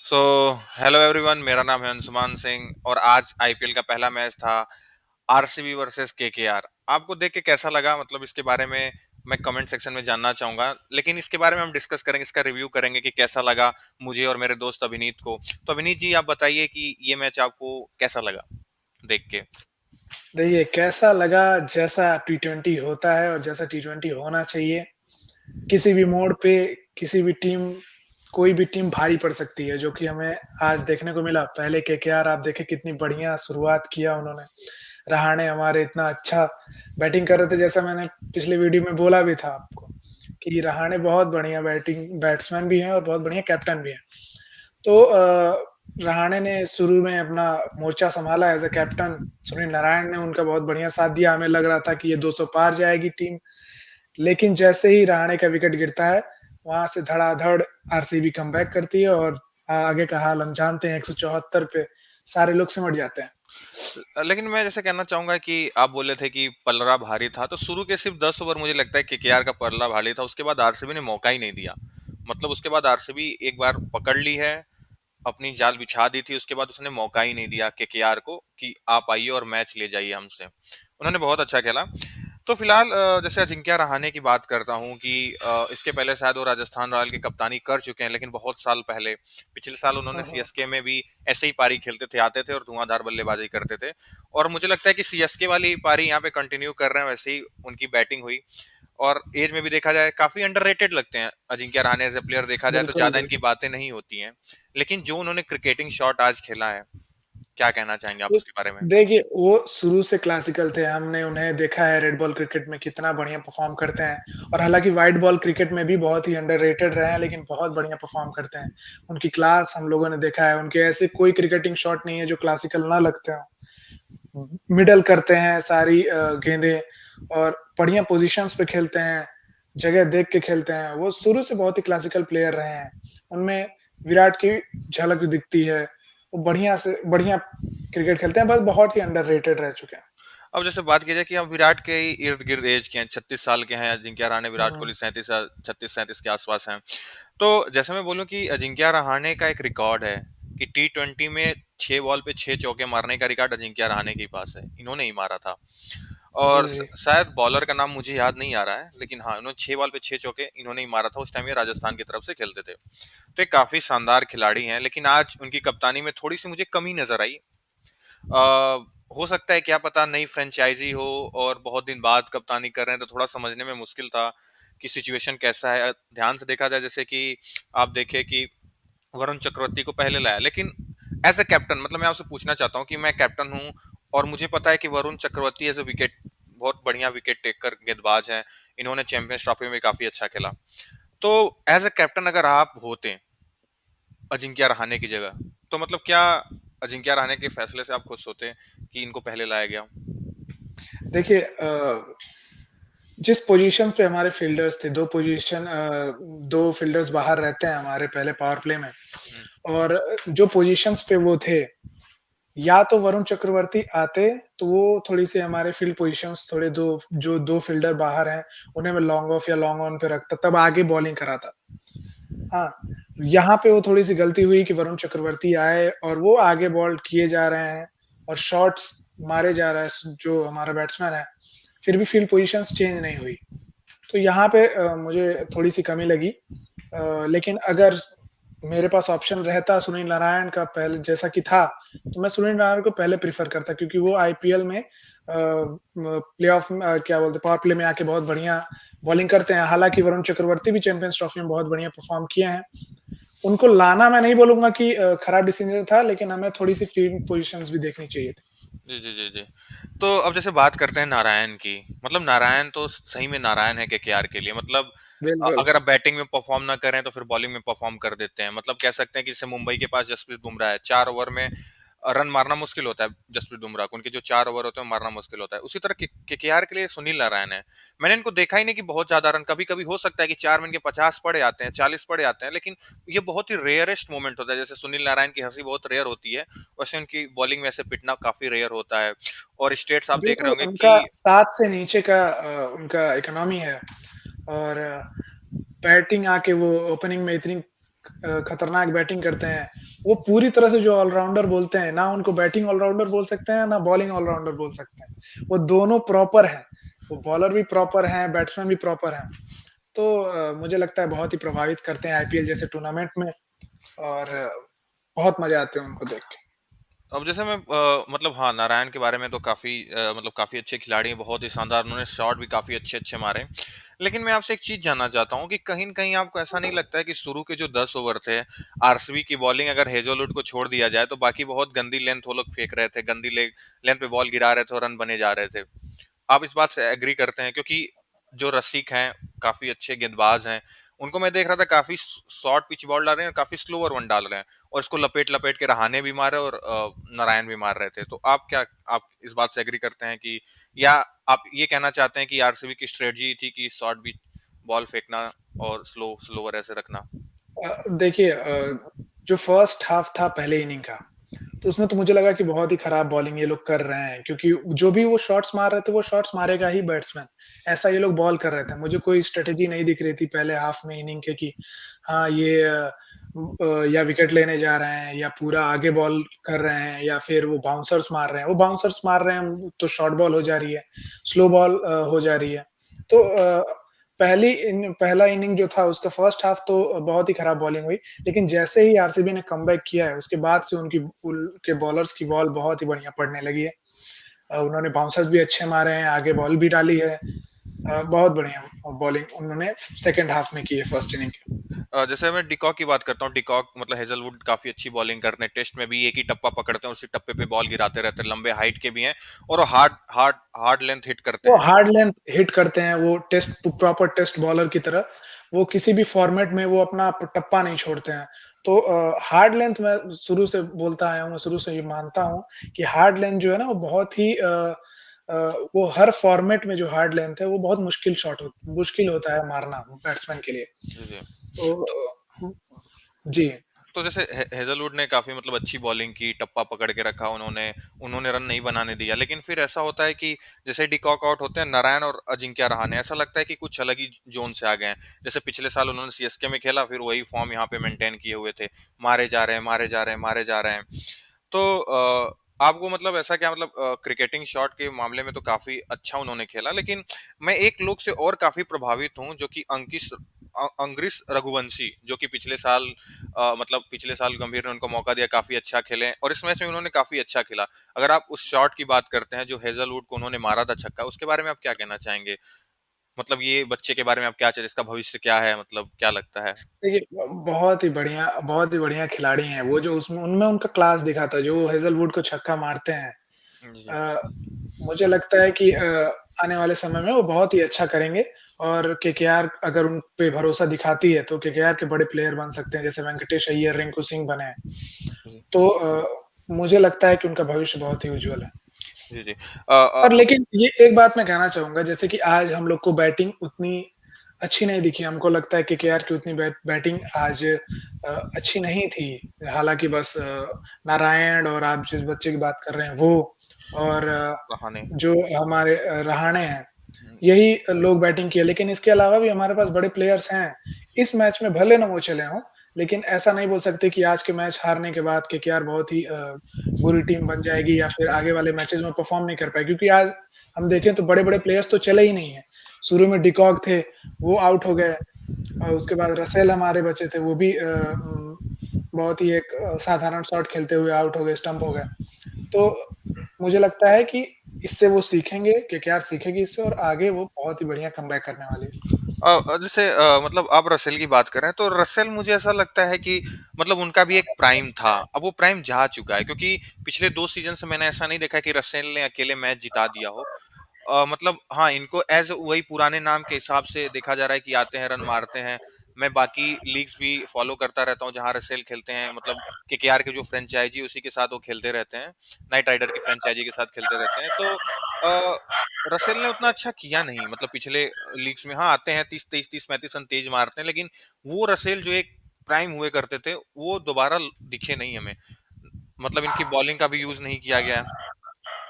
So hello everyone, मेरा नाम है अंशुमान सिंह और आज आईपीएल का पहला मैच था आरसीबी वर्सेस केकेआर। आपको देख के कैसा लगा? मतलब इसके बारे में मैं कमेंट सेक्शन में जानना चाहूंगा, लेकिन इसके बारे में हम डिस्कस करेंगे, इसका रिव्यू करेंगे कि कैसा लगा मुझे और मेरे दोस्त अभिनीत को। तो अभिनीत जी, आप बताइए कि ये मैच आपको कैसा लगा देख के? देखिए, कैसा लगा जैसा टी-20 होता है और जैसा टी-20 होना चाहिए। किसी भी मोड़ पे किसी भी टीम कोई भी टीम भारी पड़ सकती है, जो कि हमें आज देखने को मिला। पहले केकेआर आप देखें कितनी बढ़िया शुरुआत किया उन्होंने। रहाणे हमारे इतना अच्छा बैटिंग कर रहे थे, जैसा मैंने पिछले वीडियो में बोला भी था आपको, कि रहाणे बहुत बढ़िया बैट्समैन भी हैं और बहुत बढ़िया कैप्टन भी हैं। तो रहाणे ने शुरू में अपना मोर्चा सँभाला as a captain, Sunil Narayan ने उनका बहुत बढ़िया साथ दिया, हमें लग रहा था कि ये 200 पार जाएगी टीम, लेकिन जैसे ही रहाणे का विकेट गिरता है, वहाँ से धड़ाधड़ आरसीबी कमबैक करती है और आगे का हाल हम जानते हैं, 174 पे सारे लोग सिमट जाते हैं। लेकिन मैं जैसे कहना चाहूंगा कि आप बोले थे कि पलड़ा भारी था, तो शुरू के सिर्फ 10 ओवर मुझे लगता है केकेआर का पलड़ा भारी था। उसके बाद आरसीबी ने मौका ही नहीं दिया। मतलब उसके बाद आरसीबी एक बार पकड़ ली है, अपनी जाल बिछा दी थी, उसके बाद उसने मौका ही नहीं दिया केकेआर को कि आप आइए और मैच ले जाइए हमसे। उन्होंने बहुत अच्छा खेला। तो फिलहाल जैसे अजिंक्य रहाणे की बात करता हूं कि इसके पहले शायद वो राजस्थान रॉयल की कप्तानी कर चुके हैं, लेकिन बहुत साल पहले पिछले साल उन्होंने हाँ, हाँ। सीएसके में भी ऐसे ही पारी खेलते थे, आते थे और धुआंधार बल्लेबाजी करते थे। और मुझे लगता है कि सीएसके वाली पारी यहाँ पे कंटिन्यू कर रहे हैं, वैसे ही उनकी बैटिंग हुई। और एज में भी देखा जाए काफी अंडररेटेड लगते हैं Ajinkya Rahane as a player. देखा जाए तो बिल्कुल, ज्यादा इनकी बिल्कुल। बातें नहीं होती हैं, लेकिन जो उन्होंने क्रिकेटिंग शॉट आज खेला है, क्या कहना चाहेंगे आप वो उसके बारे में? देखिए, वो शुरू से क्लासिकल थे, हमने उन्हें देखा है रेड बॉल क्रिकेट में कितना बढ़िया परफ़ॉर्म करते हैं और हालाँकि व्हाइट बॉल क्रिकेट में भी बहुत ही अंडररेटेड रहे हैं, लेकिन बहुत बढ़िया परफ़ॉर्म करते हैं। उनकी क्लास हम लोगों ने देखा है, उनके ऐसे कोई क्रिकेटिंग शॉट नहीं है जो क्लासिकल ना लगते हों। मिडल करते हैं सारी गेंदें और बढ़िया पोज़ीशंस पे खेलते हैं, जगह देख के खेलते हैं। वो शुरू से बहुत ही क्लासिकल प्लेयर रहे हैं। उनमें विराट की झलक दिखती है। वो बढ़िया से बढ़िया क्रिकेट खेलते हैं, बस बहुत ही अंडररेटेड रह चुके हैं। अब जैसे बात की जाए कि हम विराट के ही इर्द गिर्द एज के हैं, 36 साल के हैं अजिंक्य रहाणे, हुँ, विराट हुँ। कोहली 37, 36 37 के आसपास हैं। तो जैसे मैं बोलूं कि अजिंक्य रहाणे का एक रिकॉर्ड है कि टी20 में 6 बॉल पे 6 चौके मारने का रिकॉर्ड अजिंक्य रहाणे के पास है, इन्होंने ही मारा था। जी, और जी। शायद बॉलर का नाम मुझे याद नहीं आ रहा है, लेकिन हाँ, इन्होंने 6 बॉल पे 6 चौके इन्होंने ही मारा था। उस टाइम ये राजस्थान की तरफ से खेलते थे। तो ये काफी शानदार खिलाड़ी हैं, लेकिन आज उनकी कप्तानी में थोड़ी सी मुझे कमी नजर आई। हो सकता है, क्या पता, नई फ्रेंचाइजी हो और बहुत दिन बाद कप्तानी कर रहे हैं, तो थोड़ा समझने में मुश्किल था कि सिचुएशन कैसा है। ध्यान से देखा जाए, जैसे कि आप देखें कि वरुण चक्रवर्ती को पहले लाया, लेकिन एज ए कैप्टन, मतलब मैं आपसे पूछना चाहता हूँ कि मैं कैप्टन हूँ और मुझे पता है कि Varun Chakravarthy as a wicket, बहुत बढ़िया विकेट टेकर गेंदबाज हैं। इन्होंने चैंपियंस ट्रॉफी में काफी अच्छा खेला। तो एज ए कैप्टन अगर आप होते अजिंक्य रहाणे की जगह, तो मतलब क्या अजिंक्य रहाणे के फैसले से आप खुश होते कि इनको पहले लाया गया? देखिए जिस पोज़ीशन पे हमारे फ़ील्डर्स थे, 2 फ़ील्डर्स बाहर रहते हैं हमारे पहले पावर प्ले में हम्म, और जो पोज़ीशंस पे वो थे, या तो वरुण चक्रवर्ती आते, तो वो थोड़ी-सी हमारे फ़ील्ड पोज़ीशंस थोड़े 2 फ़ील्डर बाहर हैं, उन्हें मैं लॉन्ग ऑफ या लॉन्ग ऑन पे रखता, तब आगे बॉलिंग कराता। हाँ, यहाँ पे वो थोड़ी-सी गलती हुई कि वरुण चक्रवर्ती आए और वो आगे बॉल किए जा रहे हैं और शॉट्स मारे जा रहा है जो हमारा बैट्समैन है, फिर भी फ़ील्ड पोज़ीशंस चेंज नहीं हुई। तो यहाँ पे मुझे थोड़ी-सी कमी लगी। लेकिन अगर मेरे पास ऑप्शन रहता सुनील नारायण का पहले जैसा कि था, तो मैं सुनील नारायण को पहले प्रेफ़र करता क्योंकि वो आईपीएल में प्लेऑफ में क्या बोलते हैं पावर प्ले में आके बहुत बढ़िया बॉलिंग करते हैं। हालाँकि वरुण चक्रवर्ती भी चैंपियंस ट्रॉफी में बहुत बढ़िया परफ़ॉर्म किए हैं। उनको लाना मैं नहीं बोलूँगा कि खराब डिसीज़न था, लेकिन हमें थोड़ी-सी फील्डिंग पोज़ीशंस भी देखनी चाहिए थी। जी जी जी जी। तो अब जैसे बात करते हैं नारायण की, मतलब नारायण तो सही में नारायण है केकेआर के लिए। मतलब बिल्कुल। अगर आप बैटिंग में परफॉर्म ना करें तो फिर बॉलिंग में परफॉर्म कर देते हैं। मतलब कह सकते हैं कि जैसे मुंबई के पास जसप्रीत बुमराह है, 4 ओवर में रन मारना मुश्किल होता है जसप्रीत बुमराह को, उनके जो 4 ओवर होते हैं मारना मुश्किल होता है। उसी तरह केकेआर के लिए सुनील नारायण है। मैंने इनको देखा ही नहीं कि बहुत ज्यादा रन, कभी कभी हो सकता है कि 4 में इनके 50 पड़े आते हैं, 40 पड़े आते हैं, लेकिन ये बहुत ही रेयरेस्ट मोमेंट होता है। जैसे सुनील नारायण की हंसी बहुत रेयर होती है, वैसे उनकी बॉलिंग में ऐसे पिटना काफी रेयर होता है। और स्टेट्स आप देख रहे बिल्कुल, होंगे उनका कि 7 से नीचे का उनका इकोनॉमी है और बैटिंग आके वो ओपनिंग में इतनी खतरनाक बैटिंग करते हैं। वो पूरी तरह से जो ऑलराउंडर बोलते हैं, ना उनको बैटिंग ऑलराउंडर बोल सकते हैं, ना बॉलिंग ऑलराउंडर बोल सकते हैं। वो दोनों प्रॉपर हैं। वो बॉलर भी प्रॉपर हैं, बैट्समैन भी प्रॉपर हैं। तो मुझे लगता है बहुत ही प्रभावित करते हैं आईपीएल जैसे टूर्नामेंट में और बहुत मज़ा आते हैं उनको देख के। अब जैसे मैं मतलब हाँ, नारायण के बारे में तो काफ़ी मतलब काफ़ी अच्छे खिलाड़ी हैं, बहुत ही शानदार, उन्होंने शॉट भी काफ़ी अच्छे-अच्छे मारे। लेकिन मैं आपसे एक चीज़ जानना चाहता हूँ कि कहीं न कहीं आपको ऐसा नहीं लगता है कि शुरू के जो 10 ओवर थे, आरसीबी की बॉलिंग अगर हेज़लवुड को छोड़ दिया जाए, तो बाकी बहुत गंदी लेंथ वो लोग फेंक रहे थे, गंदी लेंथ पे बॉल गिरा रहे थे और रन बने जा रहे थे। आप इस बात से एग्री करते हैं? क्योंकि जो रसिक हैं, काफ़ी अच्छे गेंदबाज हैं, उनको मैं देख रहा था काफ़ी शॉर्ट पिच बॉल डाल रहे हैं और काफ़ी स्लोअर वन डाल रहे हैं और इसको लपेट-लपेट के रहाणे भी मारे और नारायण भी मार रहे थे। तो आप इस बात से एग्री करते हैं कि या आप ये कहना चाहते हैं कि आरसीबी की स्ट्रेटजी थी कि शॉर्ट पिच बॉल फेंकना और स्लोवर ऐसे रखना? देखिए जो फर्स्ट हाफ था पहले इनिंग का, तो उसमें तो मुझे लगा कि बहुत ही खराब बॉलिंग ये लोग कर रहे हैं क्योंकि जो भी वो शॉट्स मार रहे थे, वो शॉट्स मारेगा ही बैट्समैन। ऐसा ये लोग बॉल कर रहे थे। मुझे कोई स्ट्रैटेजी नहीं दिख रही थी पहले हाफ में इनिंग के कि हाँ, ये या विकेट लेने जा रहे हैं या पूरा आगे बॉल कर रहे हैं या फिर वो बाउंसर्स मार रहे हैं। वो बाउंसर्स मार रहे हैं तो शॉर्ट बॉल हो जा रही है, स्लो बॉल हो जा रही है। तो पहला इनिंग जो था उसका फर्स्ट हाफ तो बहुत ही खराब बॉलिंग हुई। लेकिन जैसे ही आरसीबी ने कमबैक किया है, उसके बाद से उनके बॉलर्स की बॉल बहुत ही बढ़िया पड़ने लगी है। उन्होंने बाउंसर्स भी अच्छे मारे हैं, आगे बॉल भी डाली है। बहुत बढ़िया बॉलिंग उन्होंने सेकंड हाफ में की है फर्स्ट इनिंग के। जैसे मैं डिकॉक की बात करता हूँ, डिकॉक मतलब हेजलवुड काफी अच्छी बॉलिंग करते हैं, टेस्ट में भी एक ही टप्पा पकड़ते हैं, उसी टप्पे पे बॉल गिराते रहते हैं, लंबे हाइट के भी हैं और वो hard hard hard length hit करते वो हैं। हार्ड लेंथ हिट करते हैं, वो प्रॉपर टेस्ट बॉलर की तरह, वो किसी भी फॉर्मेट में वो अपना टप्पा नहीं छोड़ते हैं। तो हार्ड लेंथ मैं शुरू से बोलता आया हूँ, मैं शुरू से ये मानता हूँ कि हार्ड लेंथ जो है ना वो बहुत ही अ, वो हर फॉर्मेट में जो हार्ड लेंथ है वो बहुत मुश्किल होता है मारना बैट्समैन के लिए। जी जी। तो तो जी। तो जैसे हेजलवुड ने काफी मतलब अच्छी बॉलिंग की, टप्पा पकड़ के रखा उन्होंने, उन्होंने रन नहीं बनाने दिया, लेकिन फिर ऐसा होता है कि जैसे डिकॉक आउट होते हैं, नारायण और अजिंक्य रहाणे ऐसा लगता है कि कुछ अलग ही जोन से आ गए हैं। जैसे पिछले साल उन्होंने सीएसके में खेला, फिर वही फॉर्म यहाँ पे मेंटेन किए हुए थे, मारे जा रहे हैं, मारे जा रहे हैं, मारे जा रहे हैं। तो आपको मतलब ऐसा क्या मतलब क्रिकेटिंग शॉट के मामले में तो काफी अच्छा उन्होंने खेला, लेकिन मैं एक लोग से और काफी प्रभावित हूँ जो कि अंग्रिस रघुवंशी, जो कि पिछले साल मतलब पिछले साल गंभीर ने उनको मौका दिया, काफी अच्छा खेले और इस मैच में उन्होंने काफी अच्छा खेला। अगर आप उस शॉट की बात करते हैं जो हेजलवुड को उन्होंने मारा था छक्का, उसके बारे में आप क्या कहना चाहेंगे? मतलब ये बच्चे के बारे में आप क्या चाहते, इसका भविष्य क्या है, मतलब क्या लगता है? देखिए, बहुत ही बढ़िया खिलाड़ी हैं। वो जो उसमें उनमें उनका क्लास दिखा था, जो हेज़लवुड को छक्का मारते हैं। जी अ, मुझे लगता है कि आने वाले समय में वो बहुत ही अच्छा करेंगे और केकेआर अगर उन पे भरोसा दिखाती है, तो केकेआर के बड़े प्लेयर बन सकते हैं, जैसे वेंकटेश अय्यर, रिंकू सिंह बने हैं। जी तो मुझे लगता है कि उनका भविष्य बहुत ही उज्ज्वल है। जी जी। और लेकिन ये एक बात मैं कहना चाहूँगा, जैसे कि आज हम लोग को बैटिंग उतनी अच्छी नहीं दिखी। हमको लगता है कि केकेआर की उतनी बैटिंग आज अच्छी नहीं थी। हालाँकि बस नारायण और आप जिस बच्चे की बात कर रहे हैं वो और कहानी। जो हमारे रहाणे हैं, यही लोग बैटिंग किए। लेकिन इसके अलावा भी हमारे पास बड़े प्लेयर्स हैं। इस मैच में भले ना वो चले हों, लेकिन ऐसा नहीं बोल सकते कि आज के मैच हारने के बाद केकेआर बहुत ही बुरी टीम बन जाएगी या फिर आगे वाले मैचेज़ में परफ़ॉर्म नहीं कर पाएगी क्योंकि आज हम देखें तो बड़े-बड़े प्लेयर्स तो चले ही नहीं हैं। शुरू में डिकॉक थे, वो आउट हो गए और उसके बाद रसेल हमारे बचे थे, वो भी बहुत ही एक साधारण शॉट खेलते हुए आउट हो गए, स्टंप हो गए। तो मुझे लगता है कि इससे वो सीखेंगे, केकेआर सीखेगी इससे और आगे वो बहुत ही बढ़िया कमबैक करने वाली है। जैसे मतलब आप रसेल की बात कर रहे हैं, तो रसेल मुझे ऐसा लगता है कि मतलब उनका भी एक प्राइम था, अब वो प्राइम जा चुका है, क्योंकि पिछले 2 सीज़न से मैंने ऐसा नहीं देखा कि रसेल ने अकेले मैच जिता दिया हो। मतलब हाँ, इनको एज़ वही पुराने नाम के हिसाब से देखा जा रहा है कि आते हैं, रन मारते हैं। मैं बाकी लीग्स भी फ़ॉलो करता रहता हूँ जहाँ रसेल खेलते हैं, मतलब केकेआर के जो फ्रैंचाइज़ी उसी के साथ वो खेलते रहते हैं, नाइट राइडर की फ्रैंचाइज़ी के साथ खेलते रहते हैं। तो रसेल ने उतना अच्छा किया नहीं, मतलब पिछले लीग्स में हाँ, आते हैं 30-35 रन तेज़ मारते हैं, लेकिन वो रसेल जो एक प्राइम हुए करते थे, वो दोबारा दिखे नहीं हमें। मतलब इनकी बॉलिंग का भी यूज़ नहीं किया गया है।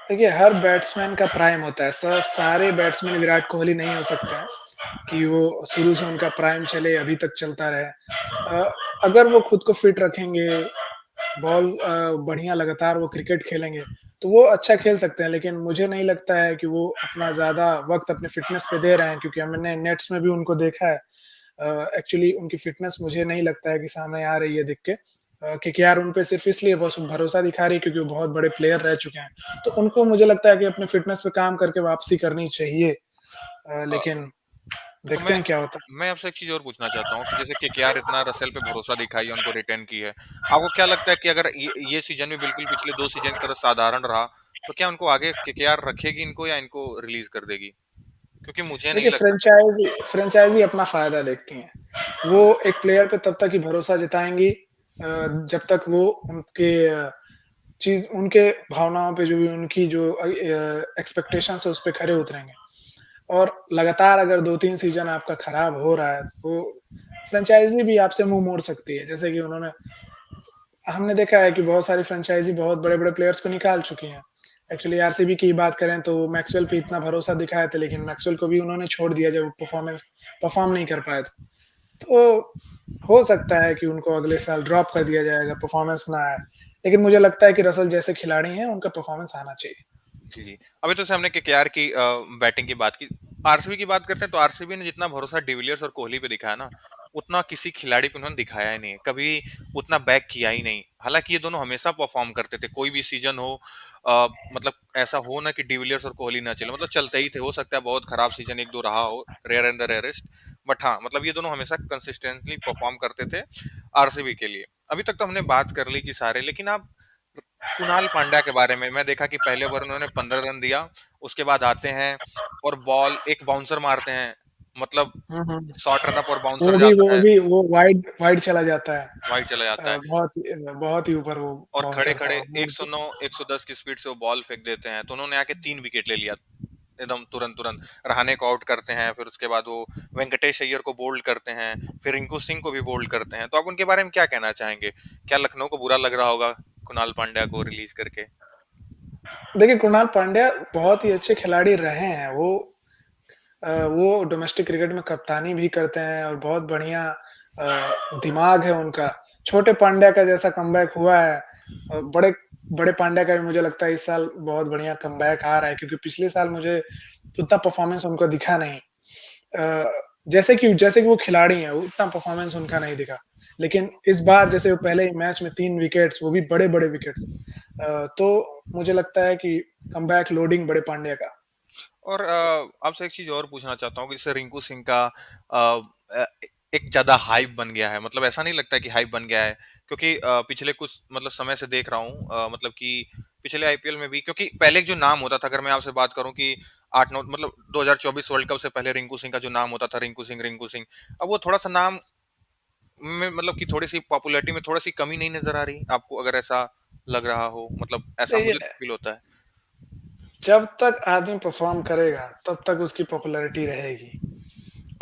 देखिए, हर बैट्समैन का प्राइम होता है। सारे बैट्समैन विराट कोहली नहीं हो सकते हैं। कि वो शुरू से उनका प्राइम चले, अभी तक चलता रहे। अगर वो खुद को फिट रखेंगे, बढ़िया लगातार वो क्रिकेट खेलेंगे, तो वो अच्छा खेल सकते हैं, लेकिन मुझे नहीं लगता है कि वो अपना ज़्यादा वक़्त अपने फ़िटनेस पे दे रहे हैं, क्योंकि हमने नेट्स में भी उनको देखा है। एक्चुअली उनकी फ़िटनेस मुझे नहीं लगता है कि सामने आ रही है दिख के। केकेआर उन पे सिर्फ़ इसलिए बस भरोसा दिखा रही है क्योंकि वो बहुत बड़े प्लेयर रह चुके हैं। तो उनको मुझे लगता है कि अपने फ़िटनेस पे काम करके वापसी करनी चाहिए। अ, लेकिन तो देखते हैं क्या होता है। मैं आपसे एक चीज़ और पूछना चाहता हूँ कि जैसे केकेआर इतना रसेल पे भरोसा दिखाई है, उनको रिटेन की है। आपको क्या लगता है कि अगर ये सीज़न भी बिल्कुल पिछले 2 सीज़न की तरह साधारण रहा, तो क्या उनको आगे केकेआर रखेगी इनको या इनको रिलीज़ कर देगी? क्योंकि मुझे नहीं देखिए, लगता। फ्रैंचाइज़ी अपना फ़ायदा देखती हैं। वो एक प्लेयर पे तब तक ही भरोसा जताएँगी जब तक वो उनके भावनाओं पे जो भी उनकी जो एक्सपेक्टेशंस है उस पे खरे उतरेंगे। और लगातार अगर 2-3 सीज़न आपका खराब हो रहा है, तो फ्रैंचाइज़ी भी आपसे मुँह मोड़ सकती है। जैसे कि उन्होंने हमने देखा है कि बहुत सारी फ्रैंचाइज़ी बहुत बड़े-बड़े प्लेयर्स को निकाल चुकी हैं। एक्चुअली आरसीबी की बात करें तो मैक्सवेल पे इतना भरोसा दिखाए थे, लेकिन मैक्सवेल को भी उन्होंने छोड़ दिया जब वो परफ़ॉर्म नहीं कर पाए थे। तो हो सकता है कि उनको अगले साल ड्रॉप कर दिया जाएगा, परफ़ॉर्मेंस ना आए। लेकिन मुझे लगता है कि रसल जैसे खिलाड़ी हैं, उनका परफ़ॉर्मेंस आना चाहिए। जी, जी। अभी तो जैसे हमने केकेआर की बैटिंग की बात की। आरसीबी की बात करते हैं तो आरसीबी ने जितना भरोसा डिविलियर्स और कोहली पे दिखाया ना, उतना किसी खिलाड़ी पे उन्होंने दिखाया ही नहीं है। कभी उतना बैक किया ही नहीं। हालाँकि ये दोनों हमेशा परफ़ॉर्म करते थे। कोई भी सीज़न हो मतलब ऐसा हो ना कि डिविलियर्स और कोहली ना चले, मतलब चलते ही थे। हो सकता है बहुत खराब सीज़न 1-2 रहा हो, rare and the rarest. But हाँ, मतलब ये दोनों हमेशा कंसिस्टेंटली परफ़ॉर्म करते थे आरसीबी के लिए। अभी तक तो हमने बात कर ली कि सारे, लेकिन आप कुणाल पांड्या के बारे में मैं देखा कि पहले ओवर उन्होंने 15 रन दिया, उसके बाद आते हैं और बॉल एक बाउंसर मारते हैं, मतलब हुँ, हुँ। शॉर्ट रन अप और बाउंसर जाता है, वो वाइड वाइड चला जाता है। वाइड चला जाता है बहुत ही ऊपर वो और बाउंसर था खड़े-खड़े वो। 109 110 की स्पीड से वो बॉल फेंक देते हैं, तो उन्होंने आके 3 विकेट ले लिया, एकदम तुरंत-तुरंत। रहाणे को आउट करते हैं, फिर उसके बाद वो वेंकटेश अय्यर को बोल्ड करते हैं, फिर रिंकू सिंह को भी बोल्ड करते हैं। तो आप उनके बारे में क्या कहना चाहेंगे? क्या लखनऊ को बुरा लग रहा होगा कुणाल पांड्या को रिलीज़ करके? देखिए, कृणाल पांड्या बहुत ही अच्छे खिलाड़ी रहे हैं। वो डोमेस्टिक क्रिकेट में कप्तानी भी करते हैं और बहुत बढ़िया दिमाग है उनका। छोटे पांड्या का जैसा कमबैक हुआ है बड़े बड़े पांड्या का भी मुझे लगता है इस साल बहुत बढ़िया कमबैक आ रहा है, क्योंकि पिछले साल मुझे उतना परफॉर्मेंस उनको दिखा नहीं। जैसे कि वो खिलाड़ी हैं, उतना परफॉर्मेंस उनका नहीं दिखा। लेकिन इस बार जैसे वो पहले ही मैच में 3 विकेट्स, वो भी बड़े-बड़े विकेट्स। तो मुझे लगता है कि कमबैक लोडिंग बड़े पांड्या का। और आपसे एक चीज़ और पूछना चाहता हूँ कि जैसे रिंकू सिंह का अ, एक ज़्यादा हाइप बन गया है, मतलब ऐसा नहीं लगता कि हाइप बन गया है? क्योंकि पिछले कुछ मतलब समय से देख रहा हूँ मतलब कि पिछले आईपीएल में भी, क्योंकि पहले एक जो नाम होता था, अगर मैं आपसे बात करूँ कि 8-9 मतलब 2024 वर्ल्ड कप से पहले रिंकू सिंह का जो नाम होता था, रिंकू सिंह, अब वो थोड़ा-सा नाम में मतलब कि थोड़ी-सी पॉपुलैरिटी में थोड़ी-सी कमी नहीं नज़र आ रही? आपको अगर ऐसा लग रहा हो, मतलब ऐसा मुझे देखिए, तो फ़ील होता है। जब तक आदमी परफ़ॉर्म करेगा, तब तक उसकी पॉपुलैरिटी रहेगी।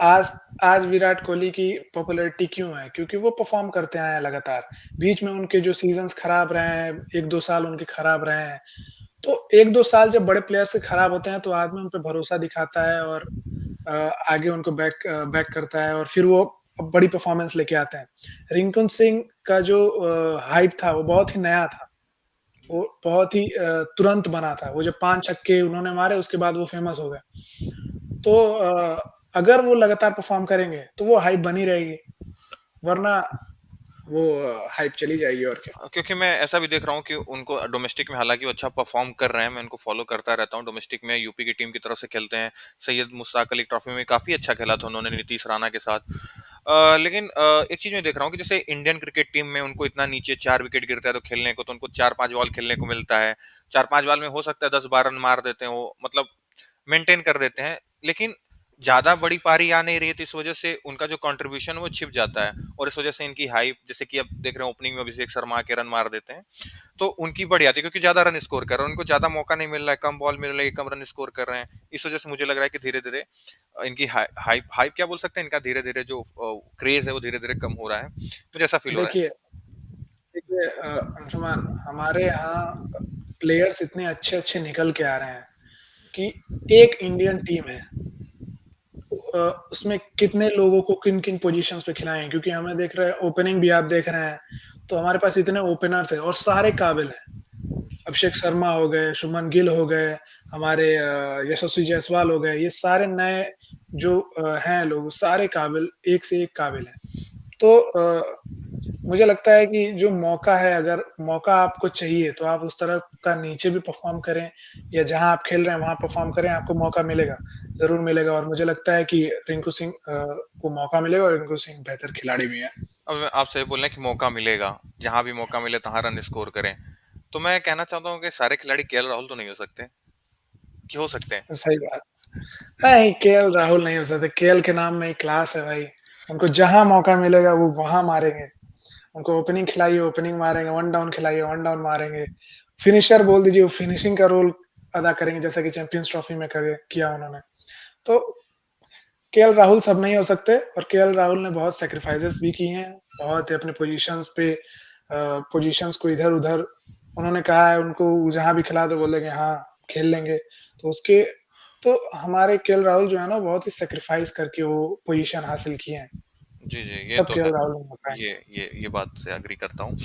आज आज विराट कोहली की पॉपुलैरिटी क्यों है? क्योंकि वो परफ़ॉर्म करते आए हैं लगातार। बीच में उनके जो सीज़न्स खराब रहे हैं, 1-2 साल उनके खराब रहे हैं। तो 1-2 साल जब बड़े प्लेयर्स के खराब होते हैं, तो आदमी उन पे भरोसा दिखाता है और अ, आगे उनको बैक करता है और फिर वो बड़ी परफ़ॉर्मेंस लेके आते हैं। रिंकू सिंह का जो हाइप था, वो बहुत ही नया था। वो बहुत ही तुरंत बना था। वो जब 5 छक्के उन्होंने मारे, उसके बाद वो फ़ेमस हो गए। तो अगर वो लगातार परफ़ॉर्म करेंगे, तो वो हाइप बनी रहेगी, वरना वो हाइप चली जाएगी और क्या। क्योंकि मैं ऐसा भी देख रहा हूँ कि उनको डोमेस्टिक में हालाँकि वो अच्छा परफ़ॉर्म कर रहे हैं, मैं उनको फ़ॉलो करता रहता हूँ। डोमेस्टिक में यूपी की टीम की तरफ से खेलते हैं। सैयद मुश्ताक अली ट्रॉफ़ी में काफ़ी अच्छा खेला था उन्होंने नीतीश राणा के साथ। लेकिन एक चीज़ मैं देख रहा हूँ कि जैसे इंडियन क्रिकेट टीम में उनको इतना नीचे 4 विकेट गिरता है तो खेलने को, तो उनको 4-5 बॉल खेलने को मिलता है। 4-5 बॉल में हो सकता है 10-12 रन मार देते हैं वो, मतलब मेंटेन कर देते हैं। लेकिन ज़्यादा बड़ी पारी आ नहीं रही है, तो इस वजह से उनका जो कंट्रीब्यूशन वो छिप जाता है और इस वजह से इनकी हाइप, जैसे कि अब देख रहे हैं ओपनिंग में अभिषेक शर्मा के रन मार देते हैं, तो उनकी बढ़ जाती है क्योंकि ज़्यादा रन स्कोर कर रहे हैं, उनको ज़्यादा मौका नहीं मिल रहा है, कम बॉल मिल रही है, कम रन स्कोर कर रहे हैं। इस वजह से मुझे लग रहा है कि धीरे-धीरे इनकी हाइप हाइप क्या बोल सकते हैं, इनका धीरे-धीरे जो क्रेज़ है वो धीरे-धीरे कम हो रहा है। मुझे ऐसा फ़ील हो रहा है। देखिए देखिए अंशुमान, हमारे यहाँ प्लेयर्स इतने अच्छे-अच्छे निकल के आ रहे हैं कि एक इंडियन टीम है। उसमें कितने लोगों को किन-किन पोज़ीशंस पे खिलाएँ हैं, क्योंकि हमें देख रहे हैं ओपनिंग भी आप देख रहे हैं, तो हमारे पास इतने ओपनर्स हैं और सारे काबिल हैं। अभिषेक शर्मा हो गए, शुभमन गिल हो गए, हमारे यशस्वी जायसवाल हो गए, ये सारे नए जो हैं लोग, सारे काबिल, एक से एक काबिल हैं। तो मुझे लगता है कि जो मौका है, अगर मौका आपको चाहिए, तो आप उस तरफ का नीचे भी परफ़ॉर्म करें या जहाँ आप खेल रहे हैं, वहाँ परफ़ॉर्म करें, आपको मौका मिलेगा, ज़रूर मिलेगा और मुझे लगता है कि रिंकू सिंह को मौका मिलेगा और रिंकू सिंह बेहतर खिलाड़ी भी हैं। अब आप सही बोल रहे हैं कि मौका मिलेगा, जहाँ भी मौका मिले तहाँ रन स्कोर करें। तो मैं कहना चाहता हूँ कि सारे खिलाड़ी केएल राहुल तो नहीं हो सकते, कि हो सकते हैं? सही बात। नहीं, केएल राहुल नहीं हो सकते, केएल के नाम में ही क्लास है भाई। उनको जहाँ मौका मिलेगा वो वहाँ मारेंगे। उनको ओपनिंग खिलाइए, ओपनिंग मारेंगे, वन डाउन खिलाइए, वन डाउन मारेंगे। फिनिशर बोल दीजिए, वो फिनिशिंग का रोल अदा करेंगे जैसा कि चैंपियंस ट्रॉफी में करे किया उन्होंने। तो केएल राहुल सब नहीं हो सकते और केएल राहुल ने बहुत सैक्रिफाइसेस भी किए हैं, बहुत अपने पोज़ीशंस पे पोज़ीशंस को इधर-उधर उन्होंने कहा है उनको जहाँ भी खिला दो बोलेंगे हाँ, खेल लेंगे। तो उसके तो हमारे केएल राहुल जो है ना बहुत ही सैक्रिफाइस करके वो पोज़ीशन हासिल किए हैं। जी, जी, ये सब तो है। केएल राहुल ने मौका है। ये बात से एग्री करता हूँ।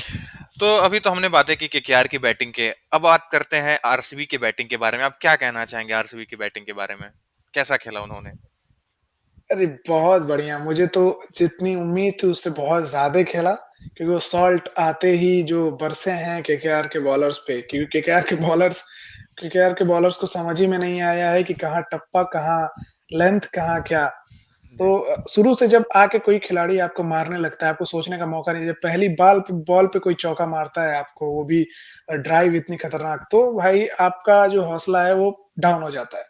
तो अभी तो हमने बातें की केकेआर की बैटिंग के, अब बात करते हैं आरसीबी की बैटिंग के बारे में। आप क्या कहना चाहेंगे आरसीबी की बैटिंग के बारे में? कैसा खेला उन्होंने? अरे! बहुत बढ़िया, मुझे तो जितनी उम्मीद थी उससे बहुत ज़्यादा खेला, क्योंकि वो सॉल्ट आते ही जो बरसे हैं केकेआर के बॉलर्स पे, क्योंकि केकेआर के बॉलर्स को समझ ही में नहीं आया है कि कहाँ टप्पा, कहाँ लेंथ, कहाँ क्या। जी। तो शुरू से जब आके कोई खिलाड़ी आपको मारने लगता है, आपको सोचने का मौका नहीं, जब पहली बॉल पे कोई चौका मारता है आपको, वो भी ड्राइव इतनी खतरनाक, तो भाई आपका जो हौसला है वो डाउन हो जाता है।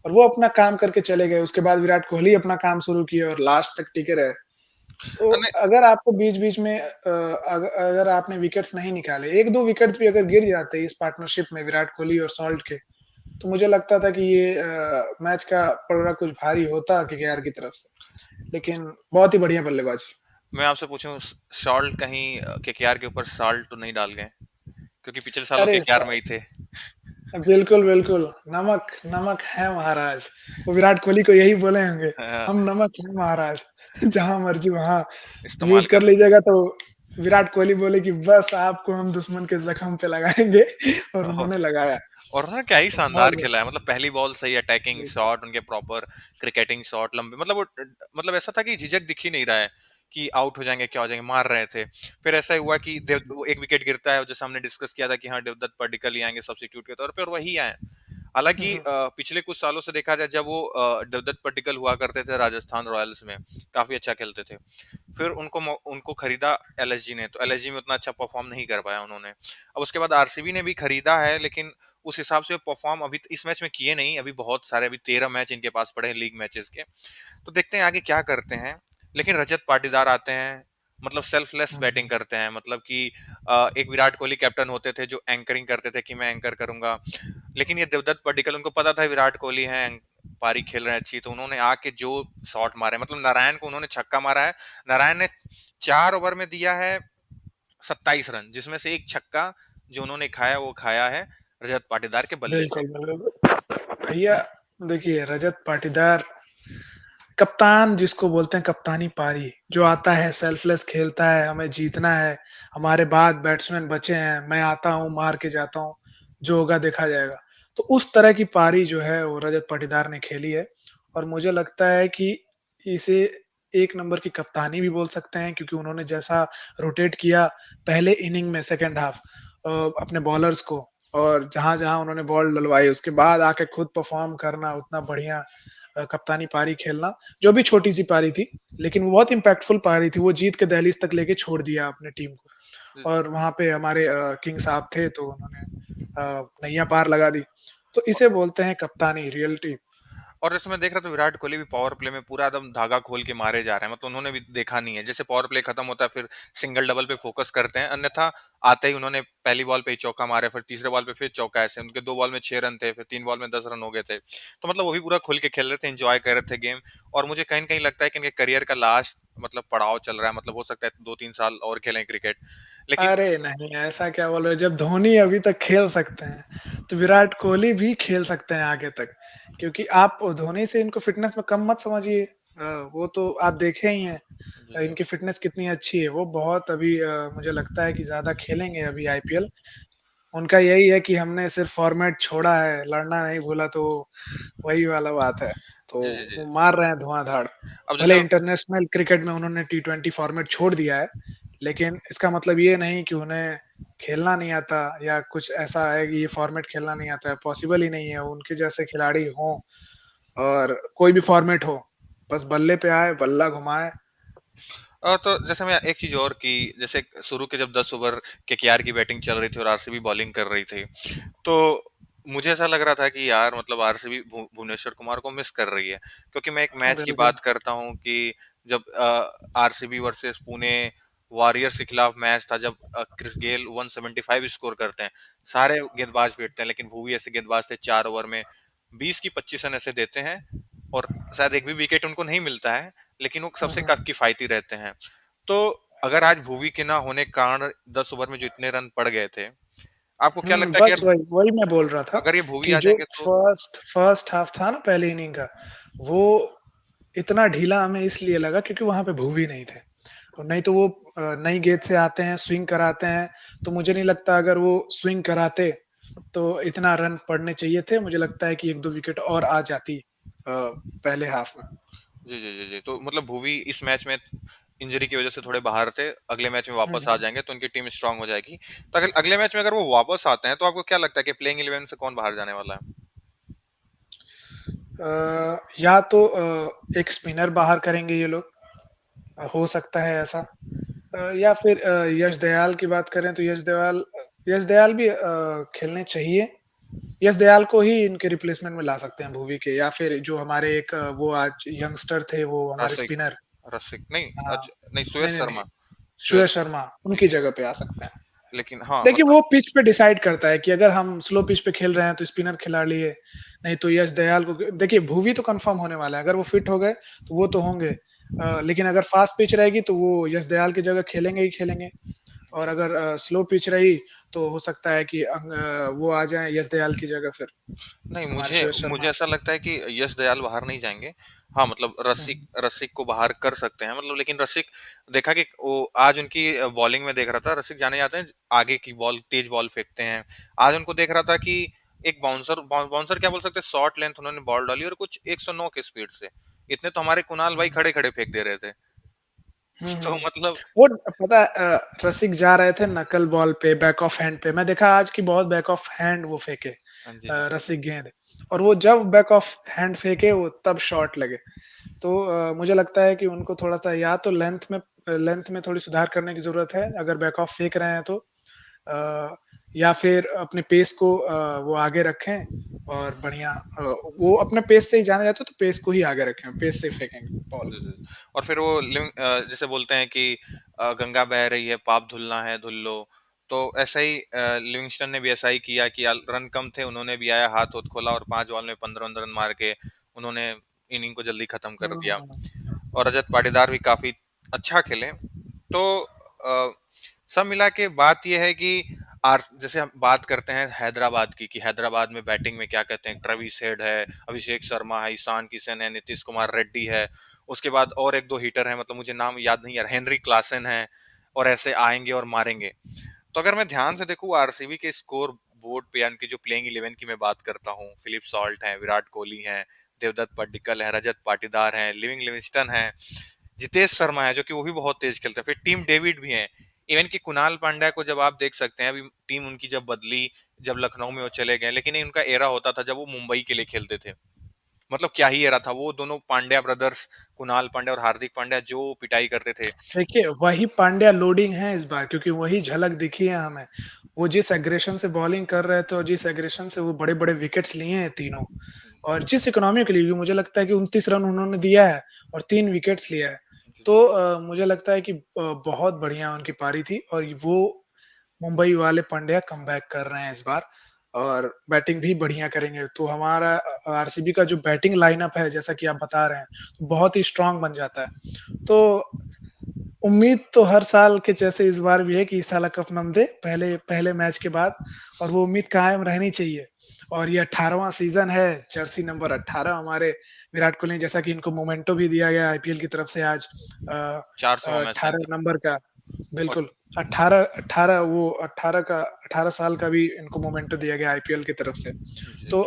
और वो अपना काम करके चले गए, उसके बाद विराट कोहली अपना काम शुरू किए और लास्ट तक टिके रहे। तो नहीं, अगर आपको बीच-बीच में अगर आपने विकेट्स नहीं निकाले, 1-2 विकेट्स भी अगर गिर जाते इस पार्टनरशिप में विराट कोहली और सॉल्ट के, तो मुझे लगता था कि ये मैच का पलड़ा कुछ भारी होता केकेआर की तरफ से। लेकिन बहुत ही बढ़िया बल्लेबाजी। मैं आपसे पूछूं सॉल्ट कहीं केकेआर के ऊपर सॉल्ट तो नहीं डाल गए? क्योंकि पिछले साल वो अरे केकेआर में ही थे। बिल्कुल, बिल्कुल। नमक नमक है महाराज। वो विराट कोहली को यही बोले होंगे, हाँ, हम नमक हैं महाराज। जहाँ मर्ज़ी वहाँ इस्तेमाल यूज़ कर कर ले। लीजिएगा तो विराट कोहली बोले कि बस आपको हम दुश्मन के ज़ख्म पे लगाएँगे और ओहो, उन्होंने लगाया। और उन्होंने क्या ही तो बहुत शानदार खेला बढ़िया। है, मतलब पहली बॉल सही अटैकिंग बिल्कुल। शॉट, उनके प्रॉपर क्रिकेटिंग शॉट लंबे, मतलब वो मतलब ऐसा था कि झिझक दिख ही नहीं रहा है कि आउट हो जाएंगे, क्या हो जाएंगे, मार रहे थे। फिर ऐसा हुआ कि वो एक विकेट गिरता है, जैसे हमने डिस्कस किया था कि हाँ देवदत्त पडिक्कल ही आएंगे सब्स्टिट्यूट के तौर पे, और वही आए। हुँ, हालांकि हुँ। पिछले कुछ सालों से देखा जाए, जब वो देवदत्त पडिक्कल हुआ करते थे राजस्थान रॉयल्स में, काफी अच्छा खेलते थे। फिर उनको खरीदा एलएसजी ने, तो एलएसजी में उतना अच्छा परफॉर्म नहीं कर पाया उन्होंने। अब उसके बाद आरसीबी ने भी खरीदा है, लेकिन उस हिसाब से परफॉर्म अभी इस मैच में किए नहीं। अभी बहुत सारे, अभी 13 मैच इनके पास पड़े हैं लीग मैचेस के। तो देखते हैं आगे क्या करते हैं। लेकिन रजत पाटीदार आते हैं, मतलब सेल्फलेस हुँ, बैटिंग हुँ। करते हैं, मतलब कि एक विराट कोहली कैप्टन होते थे जो एंकरिंग करते थे कि मैं एंकर करूंगा। लेकिन ये देवदत्त पडिक्कल, उनको पता था विराट कोहली है, पारी खेल रहे हैं अच्छी, तो उन्होंने आके जो शॉट मारे, मतलब नारायण को उन्होंने छक्का मारा है। नारायण ने 4 ओवर में दिया है 27 रन, जिसमें से एक छक्का जो उन्होंने खाया वो खाया है रजत पाटीदार के बल्ले से। बिल्कुल, बिल्कुल। भैया देखिए रजत पाटीदार कप्तान जिसको बोलते हैं कप्तानी पारी, जो आता है सेल्फलेस खेलता है, हमें जीतना है, हमारे बाद बैट्समैन बचे हैं, मैं आता हूँ, मार के जाता हूँ, जो होगा देखा जाएगा। तो उस तरह की पारी जो है वो रजत पाटीदार ने खेली है और मुझे लगता है कि इसे एक नंबर की कप्तानी भी बोल सकते हैं क्योंकि उन्होंने जैसा रोटेट किया पहले इनिंग में सेकंड हाफ अपने बॉलर्स को और जहाँ-जहाँ उन्होंने बॉल डलवाई उसके बाद आके खुद परफ़ॉर्म करना उतना बढ़िया कप्तानी पारी खेलना जो भी छोटी-सी पारी थी, लेकिन वो बहुत इम्पैक्टफुल पारी थी, वो जीत के दहलीज तक लेके छोड़ दिया अपनी टीम को। और वहाँ पे हमारे किंग साहब थे तो उन्होंने नैया पार लगा दी। तो इसे बोलते हैं कप्तानी रियलिटी। और इसमें देख रहा था विराट कोहली भी पावर प्ले में पूरा एकदम धागा खोल के मारे जा रहे हैं, मतलब उन्होंने भी देखा नहीं है, जैसे पावर प्ले खत्म होता है फिर सिंगल डबल पे फोकस करते हैं, अन्यथा आते ही उन्होंने पहली बॉल पे ही चौका मारे, फिर तीसरे बॉल पे फिर चौका, ऐसे उनके 2 बॉल में 6 रन थे, फिर 3 बॉल में 10 रन हो गए थे। तो मतलब वो भी पूरा खुल के खेल रहे थे, एंजॉय कर रहे थे गेम। और मुझे कहीं न कहीं लगता है कि इनके करियर का लास्ट मतलब पड़ाव चल रहा है, मतलब हो सकता है 2-3 साल और खेलें क्रिकेट। लेकिन अरे नहीं, ऐसा क्या बोल रहे हो? जब धोनी अभी तक खेल सकते हैं, तो विराट कोहली भी खेल सकते हैं आगे तक। क्योंकि आप धोनी से इनको फ़िटनेस में कम मत समझिए। वो तो आप देखे ही हैं जी, जी। इनकी फ़िटनेस कितनी अच्छी है। वो बहुत अभी मुझे लगता है कि ज़्यादा खेलेंगे अभी आईपीएल। उनका यही है कि हमने सिर्फ़ फ़ॉर्मेट छोड़ा है, लड़ना नहीं भूला तो वही वाला बात है। तो जी, जी, जी। वो मार रहे हैं धुआँ-धाड़। अब जैसे भले इंटरनेशनल क्रिकेट में उन्होंने टी20 फ़ॉर्मेट छोड़ दिया है, लेकिन इसका मतलब ये नहीं कि उन्हें खेलना नहीं आता या कुछ ऐसा है कि ये फ़ॉर्मेट खेलना नहीं आता है, पॉसिबल ही नहीं है। उनके जैसे खिलाड़ी हों और कोई भी फ़ॉर्मेट हो, बस बल्ले पे आए, बल्ला घुमाए। तो जैसे मैं एक चीज़ और कि जैसे शुरू के जब 10 ओवर केकेआर की बैटिंग चल रही थी और आरसीबी बॉलिंग कर रही थी, तो मुझे ऐसा लग रहा था कि यार मतलब आरसीबी भुवनेश्वर कुमार को मिस कर रही है। क्योंकि मैं एक मैच की बिल्कुल। बात करता हूँ कि जब आरसीबी वर्सेस पुणे वॉरियर्स के खिलाफ मैच था, जब क्रिस गेल 175 स्कोर करते हैं, सारे गेंदबाज पीटते हैं, लेकिन भुवी ऐसे गेंदबाज थे 4 ओवर में 20 की 25 रन ऐसे देते हैं और शायद एक भी विकेट उनको नहीं मिलता है, लेकिन वो हुँ, सबसे हुँ। किफायती रहते हैं। तो अगर आज भुवी के ना होने के कारण 10 ओवर में जो इतने रन पड़ गए थे, आपको क्या लगता है कि बस यार वही वही मैं बोल रहा था अगर ये भुवी कि आ जो जाएँगे तो फर्स्ट फर्स्ट हाफ था ना पहली इनिंग का, वो इतना ढीला हमें इसलिए लगा क्योंकि वहाँ पे भुवी नहीं थे। और नहीं तो वो नई गेंद से आते हैं, स्विंग कराते हैं, तो मुझे नहीं लगता अगर वो स्विंग कराते, तो इतना रन पड़ने चाहिए थे। मुझे लगता है कि 1-2 विकेट और आ जाती पहले हाफ में। जी, जी, जी, जी। तो मतलब भुवी इस मैच में इंजरी की वजह से थोड़े बाहर थे, अगले मैच में हुँ, वापस आ हुँ। जाएँगे तो उनकी टीम स्ट्रॉन्ग हो जाएगी। तो अगर अगले मैच में अगर वो वापस आते हैं तो आपको क्या लगता है कि प्लेइंग 11 से कौन बाहर जाने वाला है? या तो एक स्पिनर बाहर करेंगे ये लोग, हो सकता है ऐसा। या फिर यश दयाल की बात करें तो यश दयाल भी खेलने चाहिए। यश दयाल को ही इनके रिप्लेसमेंट में ला सकते हैं भुवी के या फिर जो हमारे एक वो आज यंगस्टर थे वो हमारे रसिक स्पिनर रसिक नहीं हाँ, नहीं नहीं, सुयश नहीं, नहीं, शर्मा श्रेयस सुयश शर्मा जी, उनकी जी। जगह पे आ सकते हैं। लेकिन हाँ, देखिए मतलब वो पिच पे डिसाइड करता है कि अगर हम स्लो पिच पे खेल रहे हैं तो स्पिनर खिला लिए, नहीं तो यश दयाल को देखिए भुवी तो कंफर्म होने वाला है, अगर वो फिट हो गए तो वो तो होंगे। लेकिन अगर फास्ट पिच रहेगी तो वो यश दयाल की जगह खेलेंगे ही खेलेंगे। और जी। अगर स्लो पिच रही तो हो सकता है कि वो आ जाएँ यश दयाल की जगह फिर, नहीं, हमारे मुझे श्रेयस मुझे शर्मा। ऐसा लगता है कि यश दयाल बाहर नहीं जाएँगे। हाँ, मतलब हुँ, रसिक हुँ। रसिक को बाहर कर सकते हैं मतलब, लेकिन रसिक देखा कि वो आज उनकी बॉलिंग में देख रहा था, रसिक जाने जाते हैं आगे की बॉल, तेज़ बॉल फेंकते हैं। आज उनको देख रहा था कि एक बाउंसर क्या बोल सकते हैं, शॉर्ट लेंथ उन्होंने बॉल डाली और कुछ 109 की स्पीड से। इतने तो हमारे कुणाल भाई हुँ, खड़े-खड़े फेंक दे रहे थे। हुँ, तो हुँ। मतलब वो पता है रसिक जा रहे थे नकल बॉल पे, बैक ऑफ हैंड पे, मैं देखा आज की बहुत बैक ऑफ हैंड वो फेंके हाँ जी, जी। रसिक गेंद और वो जब बैक ऑफ हैंड फेंके वो तब शॉट लगे। तो मुझे लगता है कि उनको थोड़ा-सा या तो लेंथ में थोड़ी सुधार करने की ज़रूरत है, अगर बैक ऑफ फेंक रहे हैं तो। अ, या फिर अपने पेस को वो आगे रखें और बढ़िया वो अपने पेस से ही जाना चाहते हैं तो पेस को ही आगे रखें, पेस से फेंकेंगे बॉल। जी, जी। और फिर वो जैसे बोलते हैं कि गंगा बह रही है, पाप धुलना है, धुल लो। तो ऐसा ही लिविंगस्टन ने भी ऐसा ही किया कि रन कम थे, उन्होंने भी आया, हाथ-वूथ खोला और 5 बॉल में 15 रन मार के उन्होंने इनिंग को जल्दी खत्म कर दिया। हुँ, और रजत पाटीदार भी काफ़ी अच्छा खेले। तो सब मिला के बात ये है कि जैसे हम बात करते हैं हैदराबाद की, कि हैदराबाद में बैटिंग में क्या कहते हैं, ट्रेविस हेड है, अभिषेक शर्मा है, ईशान किशन है, नीतीश कुमार रेड्डी है, उसके बाद और एक दो हिटर हैं, मतलब मुझे नाम याद नहीं आ रहा, हेनरी क्लासन है, और ऐसे आएंगे और मारेंगे। तो अगर मैं ध्यान से देखूं आरसीबी के स्कोर बोर्ड पे, यानी कि जो प्लेइंग 11 की मैं बात करता हूँ, फिलिप सॉल्ट है, विराट कोहली है, देवदत्त पड्डीकल है, रजत पाटीदार है, लिविंगस्टन है, जितेश शर्मा है जो कि वो भी बहुत तेज खेलते हैं, फिर टीम डेविड भी है, इवन कि कुणाल पांड्या को जब आप देख सकते हैं, अभी टीम उनकी जब बदली, जब लखनऊ में वो चले गए, लेकिन ये उनका एरा होता था जब वो मुंबई के लिए खेलते थे। मतलब क्या ही एरा था वो, दोनों पांड्या ब्रदर्स, कुणाल पांड्या और हार्दिक पांड्या जो पिटाई करते थे। देखिए वही पांड्या लोडिंग है इस बार क्योंकि वही झलक दिखी है हमें। वो जिस एग्रेशन से बॉलिंग कर रहे थे और जिस एग्रेशन से वो बड़े-बड़े विकेट्स लिए हैं तीनों और जिस इकोनॉमी के लिए भी मुझे लगता है कि 29 रन उन्होंने दिया है और 3 विकेट्स लिया है। जी, जी। तो मुझे लगता है कि बहुत बढ़िया उनकी पारी थी और वो मुंबई वाले पांड्या कमबैक कर रहे हैं इस बार और बैटिंग भी बढ़िया करेंगे। तो हमारा आरसीबी का जो बैटिंग लाइनअप है जैसा कि आप बता रहे हैं, तो बहुत ही स्ट्रॉन्ग बन जाता है। तो उम्मीद तो हर साल के जैसे इस बार भी है कि इस साल कप नम दे पहले पहले मैच के बाद और वो उम्मीद कायम रहनी चाहिए। और ये 18वाँ सीज़न है, जर्सी नंबर 18 हमारे विराट कोहली जैसा कि इनको मोमेंटो भी दिया गया आईपीएल की तरफ से आज 400वाँ मैच था 18 इनका। नंबर का और बिल्कुल 18 18 वो 18 का 18 साल का भी इनको मोमेंटो दिया गया आईपीएल की तरफ से। जी, तो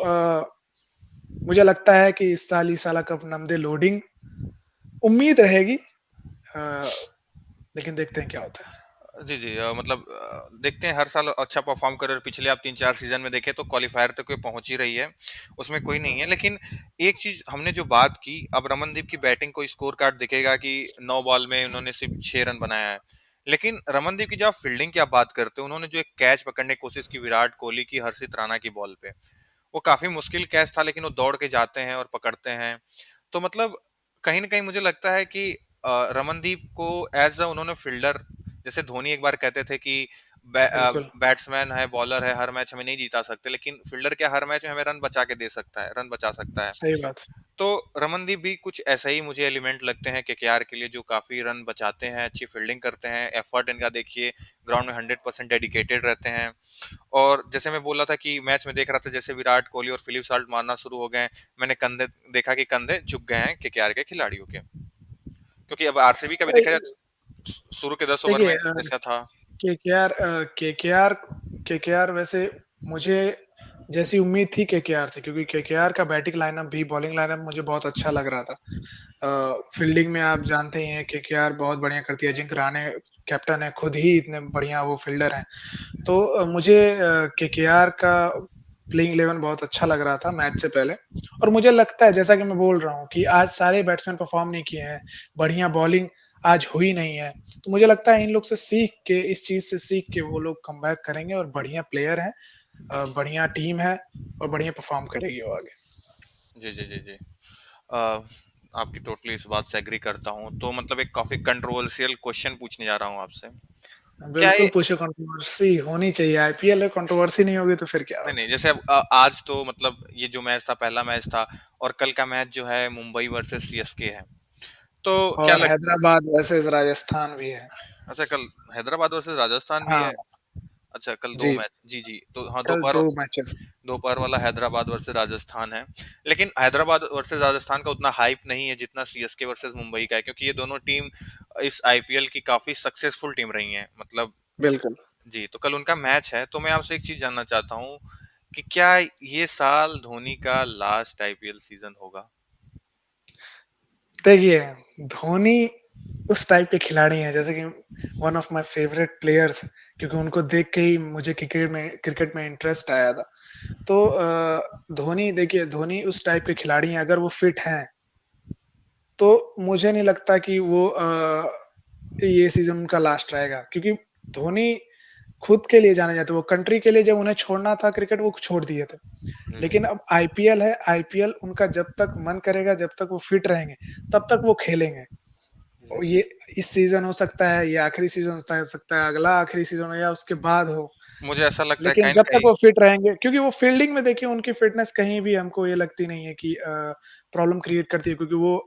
मुझे लगता है कि इस साल कप नम दे लोडिंग उम्मीद रहेगी अ, लेकिन देखते हैं क्या होता है। जी, जी। मतलब देखते हैं हर साल अच्छा परफ़ॉर्म करे और पिछले आप 3-4 सीज़न में देखें तो क्वालीफायर तक ये पहुँच ही रही है, उसमें कोई नहीं है। लेकिन एक चीज़ हमने जो बात की, अब रमनदीप की बैटिंग को स्कोर कार्ड दिखेगा कि 9 बॉल में उन्होंने सिर्फ़ 6 रन बनाया है। लेकिन रमनदीप की जब आप फील्डिंग की आप बात करते हो, उन्होंने जो एक कैच पकड़ने की कोशिश की विराट कोहली की हर्षित राणा की बॉल पे, वो काफ़ी मुश्किल कैच था लेकिन वो दौड़ के जाते हैं और पकड़ते हैं। तो मतलब कहीं न कहीं मुझे लगता है कि रमनदीप को एज़ उन्होंने फ़ील्डर जैसे धोनी एक बार कहते थे कि बिल्कुल, बैट्समैन है, बॉलर है, हर मैच हमें नहीं जीता सकते, लेकिन फ़ील्डर क्या हर मैच में हमें रन बचा के दे सकता है, रन बचा सकता है। सही बात। तो रमनदीप भी कुछ ऐसा ही मुझे एलिमेंट लगते हैं केकेआर के लिए जो काफ़ी रन बचाते हैं, अच्छी फ़ील्डिंग करते हैं, एफ़र्ट इनका देखिए ग्राउंड में 100% डेडिकेटेड रहते हैं। और जैसे मैं बोल रहा था कि मैच में देख रहा था जैसे विराट कोहली और फिलिप साल्ट मारना शुरू हो गए हैं, मैंने कंधे देखा कि कंधे झुक गए हैं केकेआर के खिलाड़ियों के। क्योंकि अब आरसीबी का भी देखा जाए शुरू के 10 ओवर देखिए में जैसा था। केकेआर केकेआर केकेआर वैसे मुझे जैसी उम्मीद थी केकेआर से क्योंकि केकेआर का बैटिंग लाइनअप भी बॉलिंग लाइनअप मुझे बहुत अच्छा लग रहा था। फील्डिंग में आप जानते ही हैं केकेआर बहुत बढ़िया करती है। अजिंक्य रहाणे कैप्टन है, खुद ही इतने बढ़िया वो फील्डर हैं। तो मुझे केकेआर का प्लेइंग 11 बहुत अच्छा लग रहा था मैच से पहले और मुझे लगता है जैसा कि मैं बोल रहा हूँ कि आज सारे बैट्समैन परफ़ॉर्म नहीं किए हैं, बढ़िया बॉलिंग आज हुई नहीं है। तो मुझे लगता है इन लोग से सीख के इस चीज़ से सीख के वो लोग कमबैक करेंगे और बढ़िया प्लेयर हैं बढ़िया टीम है और बढ़िया परफ़ॉर्म करेगी वो आगे। जी, जी, जी, जी। अ, आपकी टोटली इस बात से एग्री करता हूँ। तो मतलब एक काफ़ी कंट्रोवर्शियल क्वेश्चन पूछने जा रहा हूँ आपसे। क्या बिल्कुल ये पूछो कंट्रोवर्सी होनी चाहिए, आईपीएल है कंट्रोवर्सी नहीं होगी तो फिर क्या नहीं, होगा? नहीं, जैसे अब आज तो मतलब ये जो मैच था पहला मैच था और कल का मैच जो है मुंबई वर्सेस सीएसके है। तो क्या और लग हैदराबाद वर्सेस राजस्थान भी है। अच्छा कल हैदराबाद वर्सेस राजस्थान भी हाँ, है? अच्छा कल 2 जी, मैच जी, जी। तो हाँ, कल 2 मैचेस दोपहर वाला हैदराबाद वर्सेस राजस्थान है। लेकिन हैदराबाद वर्सेस राजस्थान का उतना हाइप नहीं है जितना सीएसके वर्सेस मुंबई का है क्योंकि ये दोनों टीम इस आईपीएल की काफ़ी सक्सेसफुल टीम रही हैं। मतलब बिल्कुल। जी, तो कल उनका मैच है, तो मैं आपसे एक चीज़ जानना चाहता हूँ कि क्या ये साल धोनी का लास्ट आईपीएल सीज़न होगा? देखिए, धोनी उस टाइप के खिलाड़ी हैं जैसे कि one of my favourite players क्योंकि उनको देख के ही मुझे क्रिकेट में इंटरेस्ट आया था। तो धोनी देखिए धोनी उस टाइप के खिलाड़ी हैं अगर वो फिट हैं, तो मुझे नहीं लगता कि वो ये सीज़न उनका लास्ट रहेगा क्योंकि धोनी खुद के लिए जाने जाते हैं। वो कंट्री के लिए जब उन्हें छोड़ना था क्रिकेट वो छोड़ दिए थे। जी, जी। लेकिन अब आईपीएल है, आईपीएल उनका जब तक मन करेगा, जब तक वो फिट रहेंगे, तब तक वो खेलेंगे। जी, और जी। ये इस सीज़न हो सकता है, ये आखिरी सीज़न हो सकता है, अगला आखिरी सीज़न हो या उसके बाद हो। मुझे ऐसा लगता है लेकिन कहीं न जब तक कहीं वो फिट रहेंगे क्योंकि वो फील्डिंग में देखिए उनकी फिटनेस कहीं भी हमको ये लगती नहीं है कि प्रॉब्लम क्रिएट करती है क्योंकि वो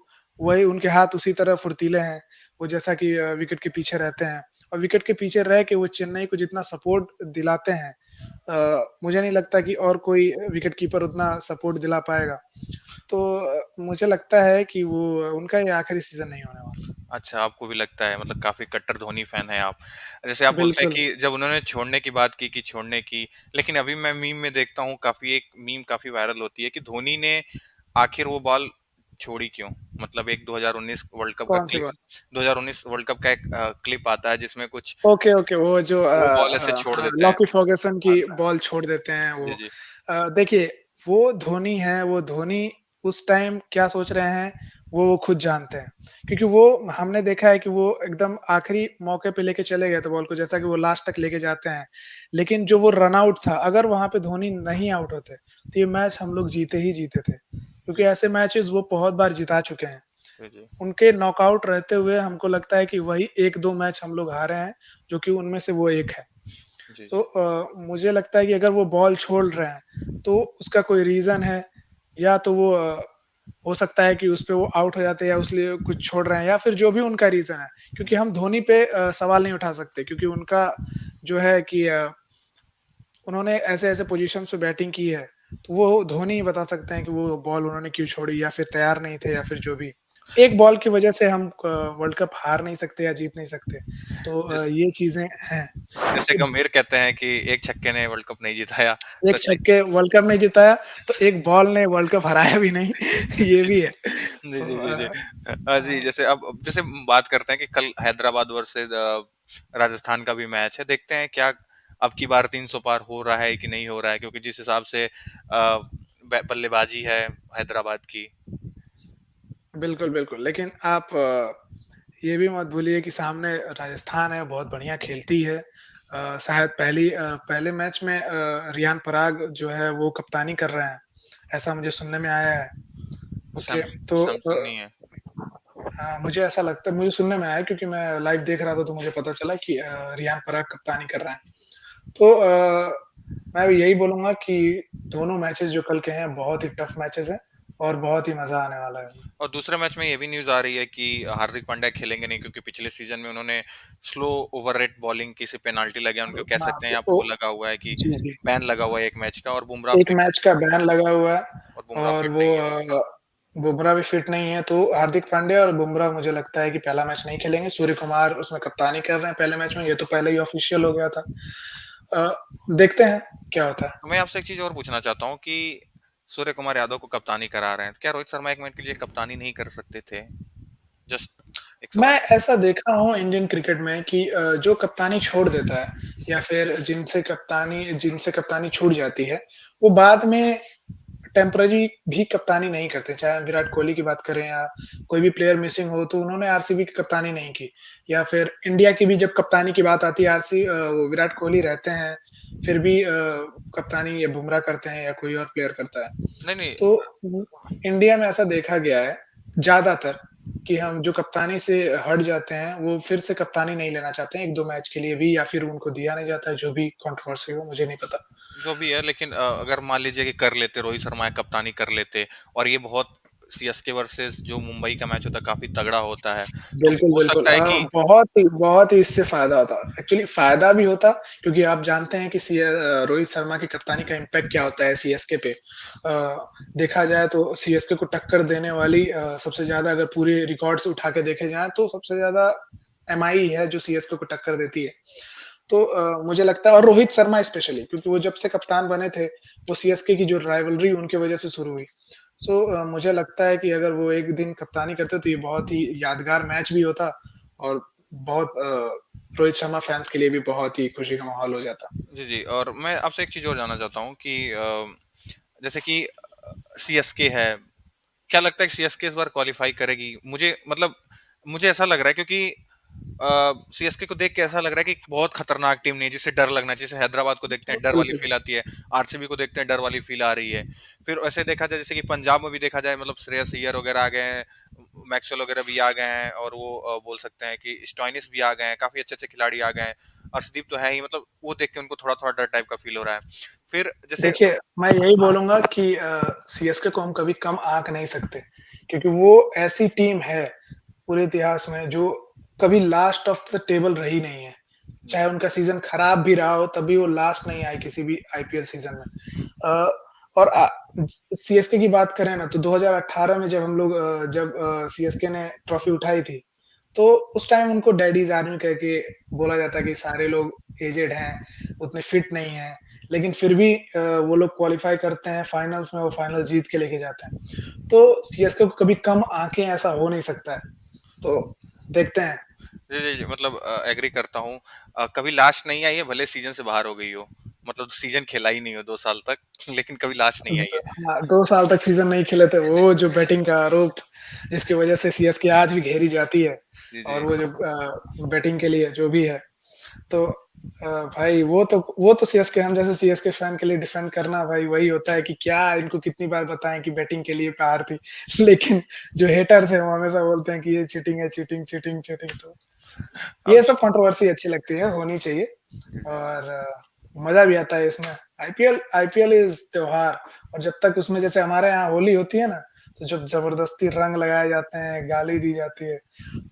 वही उनके हाथ उसी तरह फुर्तीले हैं। वो जैसा कि विकेट के पीछे रहते हैं और विकेट के पीछे रह के वो चेन्नई को जितना सपोर्ट दिलाते हैं मुझे नहीं लगता कि और कोई विकेट कीपर उतना सपोर्ट दिला पाएगा। तो मुझे लगता है कि वो उनका ये आखिरी सीज़न नहीं होने वाला। अच्छा आपको भी लगता है मतलब काफ़ी कट्टर धोनी फ़ैन हैं आप। जैसे आप बोलते हैं बिल्कुल, कि जब उन्होंने छोड़ने की बात की कि छोड़ने की, लेकिन अभी मैं मीम में देखता हूँ काफ़ी एक मीम काफ़ी वायरल होती है कि धोनी ने आखिर वो बॉल छोड़ी क्यों? मतलब एक 2019 वर्ल्ड कप का कौन-सी क्लिप बात? 2019 वर्ल्ड कप का एक क्लिप आता है जिसमें कुछ ओके, ओके, वो जो वो बॉल ऐसे छोड़ हाँ, देते हैं। लॉकी फर्ग्यूसन की अच्छा, बॉल छोड़ देते हैं वो। जी, जी। देखिए, वो धोनी हैं, वो धोनी उस टाइम क्या सोच रहे हैं, वो खुद जानते हैं। क्योंकि वो हमने देखा है कि वो एकदम आखिरी मौके पे लेके चले गए थे बॉल को, जैसा कि वो लास्ट तक लेके जाते हैं। लेकिन जो वो रन आउट था, अगर वहाँ पे धोनी नहीं आउट होते, तो ये मैच हम लोग जीते ही जीते थे। क्योंकि जी, ऐसे मैचेज़ वो बहुत बार जिता चुके हैं। जी, जी। उनके नॉकआउट रहते हुए हमको लगता है कि वही 1-2 मैच हम लोग हारे हैं, जो कि उनमें से वो एक है। जी, तो जी। मुझे लगता है कि अगर वो बॉल छोड़ रहे हैं, तो उसका कोई रीज़न है या तो वो हो सकता है कि उसपे वो आउट हो जाते हैं या उसलिए कुछ छोड़ रहे हैं या फिर जो भी उनका रीज़न है। क्योंकि हम धोनी पे सवाल नहीं उठा सकते क्योंकि उनका जो है कि उन्होंने ऐसे-ऐसे पोज़ीशन्स पे बैटिंग की है, तो वो धोनी ही बता सकते हैं कि वो बॉल उन्होंने क्यों छोड़ी या फिर तैयार नहीं थे या फिर जो भी। एक बॉल की वज़ह से हम वर्ल्ड कप हार नहीं सकते या जीत नहीं सकते। तो जिस ये चीज़ें हैं जैसे कि गंभीर कहते हैं कि एक छक्के ने वर्ल्ड कप नहीं जिताया, तो एक छक्के वर्ल्ड कप नहीं जिताया, तो एक बॉल ने वर्ल्ड कप हराया भी नहीं, ये भी है। जी, सो जी, जी, जी। जी, जैसे अब जैसे बात करते हैं कि कल हैदराबाद वर्सेस राजस्थान का भी मैच है। देखते हैं क्या अब की बार 300 पार हो रहा है कि नहीं हो रहा है? क्योंकि जिस हिसाब से बल्लेबाजी है हैदराबाद की। बिल्कुल, बिल्कुल। लेकिन आप ये भी मत भूलिए कि सामने राजस्थान है, बहुत बढ़िया खेलती है। शायद पहले मैच में रियान पराग जो है वो कप्तानी कर रहे हैं, ऐसा मुझे सुनने में आया है। ओके, तो सैमसंग नहीं है। हाँ, मुझे ऐसा लगता है मुझे सुनने में आया क्योंकि मैं लाइव देख रहा था तो मुझे पता चला कि रियान पराग कप्तानी कर रहे हैं। तो मैं यही बोलूँगा कि दोनों मैचेज़ जो कल के हैं बहुत ही टफ मैचेज़ हैं और बहुत ही मज़ा आने वाला है उनमें। और दूसरे मैच में ये भी न्यूज़ आ रही है कि हार्दिक पांड्या खेलेंगे नहीं क्योंकि पिछले सीज़न में उन्होंने स्लो ओवर रेट बॉलिंग की से पेनल्टी लगे उनको कह हाँ, सकते हैं तो या वो लगा हुआ है कि जी, जी। बैन लगा हुआ है 1 मैच का और बुमराह एक फिट मैच का बैन लगा हुआ है और बुमराह और फिट वो नहीं है। बुमराह भी फिट नहीं है, तो हार्दिक पांड्या और बुमराह मुझे लगता है कि पहला मैच नहीं खेलेंगे। सूर्य कुमार उसमें कप्तानी कर रहे हैं पहले मैच में, ये तो पहले ही ऑफ़िशियल हो गया था। अ, देखते हैं क्या होता है। तो मैं आपसे एक चीज़ और पूछना चाहता हूँ कि सूर्य कुमार यादव को कप्तानी करा रहे हैं। क्या रोहित शर्मा 1 मिनट के लिए कप्तानी नहीं कर सकते थे? जस्ट एक मैं सवाल। ऐसा देखा हूँ इंडियन क्रिकेट में कि जो कप्तानी छोड़ देता है या फिर जिनसे कप्तानी छूट जाती है, वो बाद में टेम्परेरी भी कप्तानी नहीं करते, चाहे हम विराट कोहली की बात करें या कोई भी प्लेयर मिसिंग हो तो उन्होंने आरसीबी की कप्तानी नहीं की। या फिर इंडिया की भी जब कप्तानी की बात आती है वो विराट कोहली रहते हैं, फिर भी कप्तानी या बुमराह करते हैं या कोई और प्लेयर करता है। नहीं, नहीं। तो इंडिया में ऐसा देखा गया है ज़्यादातर कि हम जो कप्तानी से हट जाते हैं, वो फिर से कप्तानी नहीं लेना चाहते हैं 1-2 मैच के लिए भी या फिर उनको दिया नहीं जाता है, जो भी कंट्रोवर्सी हो मुझे नहीं पता। जो भी है लेकिन अगर मान लीजिए कि कर लेते रोहित शर्मा कप्तानी कर लेते और ये बहुत सीएसके वर्सेस जो मुंबई का मैच होता है काफी तगड़ा होता है तो बिल्कुल, हो बिल्कुल। सकता है कि बहुत ही इससे फ़ायदा होता। एक्चुअली फ़ायदा भी होता क्योंकि आप जानते हैं कि रोहित शर्मा की कप्तानी का इम्पैक्ट क्या होता है सीएसके पे। देखा जाए तो सीएसके को टक्कर देने वाली सबसे ज़्यादा अगर पूरे रिकॉर्ड्स उठा के देखे जाएँ तो सबसे ज़्यादा एमआई है जो सीएसके को टक्कर देती है। तो मुझे लगता है और रोहित शर्मा स्पेशली क्योंकि वो जब से कप्तान बने थे, वो सीएसके की जो राइवलरी उनकी वजह से शुरू हुई। सो मुझे लगता है कि अगर वो एक दिन कप्तानी करते तो ये बहुत ही यादगार मैच भी होता और बहुत रोहित शर्मा फैन्स के लिए भी बहुत ही खुशी का माहौल हो जाता। जी जी और मैं आपसे एक चीज और जानना चाहता हूँ कि जैसे कि सीएसके है क्या लगता है कि सीएसके इस बार क्वालिफाई करेगी मुझे मतलब मुझे ऐसा लग रहा है क्योंकि सीएसके को देख के ऐसा लग रहा है कि बहुत खतरनाक टीम नहीं है जिससे डर लगना चाहिए जैसे हैदराबाद को देखते हैं डर वाली बिल्कुल। फील आती है आरसीबी को देखते हैं डर वाली फील आ रही है फिर ऐसे देखा जाए जैसे कि पंजाब में भी देखा जाए मतलब श्रेयस अय्यर वगैरह आ गए हैं मैक्सवेल वगैरह भी आ गए हैं और वो बोल सकते हैं कि स्टोइनिस भी आ गए हैं काफी अच्छे अच्छे खिलाड़ी आ गए हैं अर्शदीप तो है ही मतलब वो देख के उनको थोड़ा थोड़ा डर टाइप का फील हो रहा है फिर जैसे देखिए, मैं यही बोलूँगा कि सीएसके को हम कभी कम आँक नहीं सकते क्योंकि वो ऐसी टीम है पूरे इतिहास में जो कभी लास्ट ऑफ द टेबल रही नहीं है। चाहे उनका सीज़न खराब भी रहा हो तब भी वो लास्ट नहीं आई किसी भी आईपीएल सीज़न में। अ, और सीएसके की बात करें ना तो 2018 में जब सीएसके ने ट्रॉफी उठाई थी, तो उस टाइम उनको डैडीज़ आर्मी कह के बोला जाता कि सारे लोग एजेड हैं, उतने फिट नहीं हैं। लेकिन फिर भी वो लोग क्वालीफाई करते हैं फाइनल्स में, वो फाइनल जीत के लेके जाते हैं। तो सीएसके को कभी कम आँकें ऐसा हो नहीं सकता है। तो देखते हैं। जी, जी, जी, मतलब एग्री करता हूँ कभी लास्ट नहीं आई है भले सीजन से बाहर हो गई हो मतलब सीजन खेला ही नहीं हो 2 साल तक लेकिन कभी लास्ट नहीं आई है हाँ, 2 साल तक सीज़न नहीं खेले थे, वो जो बैटिंग का आरोप जिसकी वज़ह से सीएसके आज भी घेरी जाती है जी जी और वो जो बैटिंग के लिए जो भी है, तो भाई वो तो सीएसके हम जैसे सीएसके फैन के लिए डिफेंड करना भाई वही होता है कि क्या इनको कितनी बार बताएँ कि बैटिंग के लिए प्यार थी। लेकिन जो हेटर्स हैं वो हमेशा बोलते हैं कि ये चीटिंग है, चीटिंग, चीटिंग, चीटिंग तो अब ये सब कंट्रोवर्सी अच्छी लगती है, होनी चाहिए और मज़ा भी आता है इसमें। आईपीएल आईपीएल इज़ त्योहार और जब तक उसमें जैसे हमारे यहाँ होली होती है ना, तो जब ज़बरदस्ती रंग लगाए जाते हैं, गाली दी जाती है,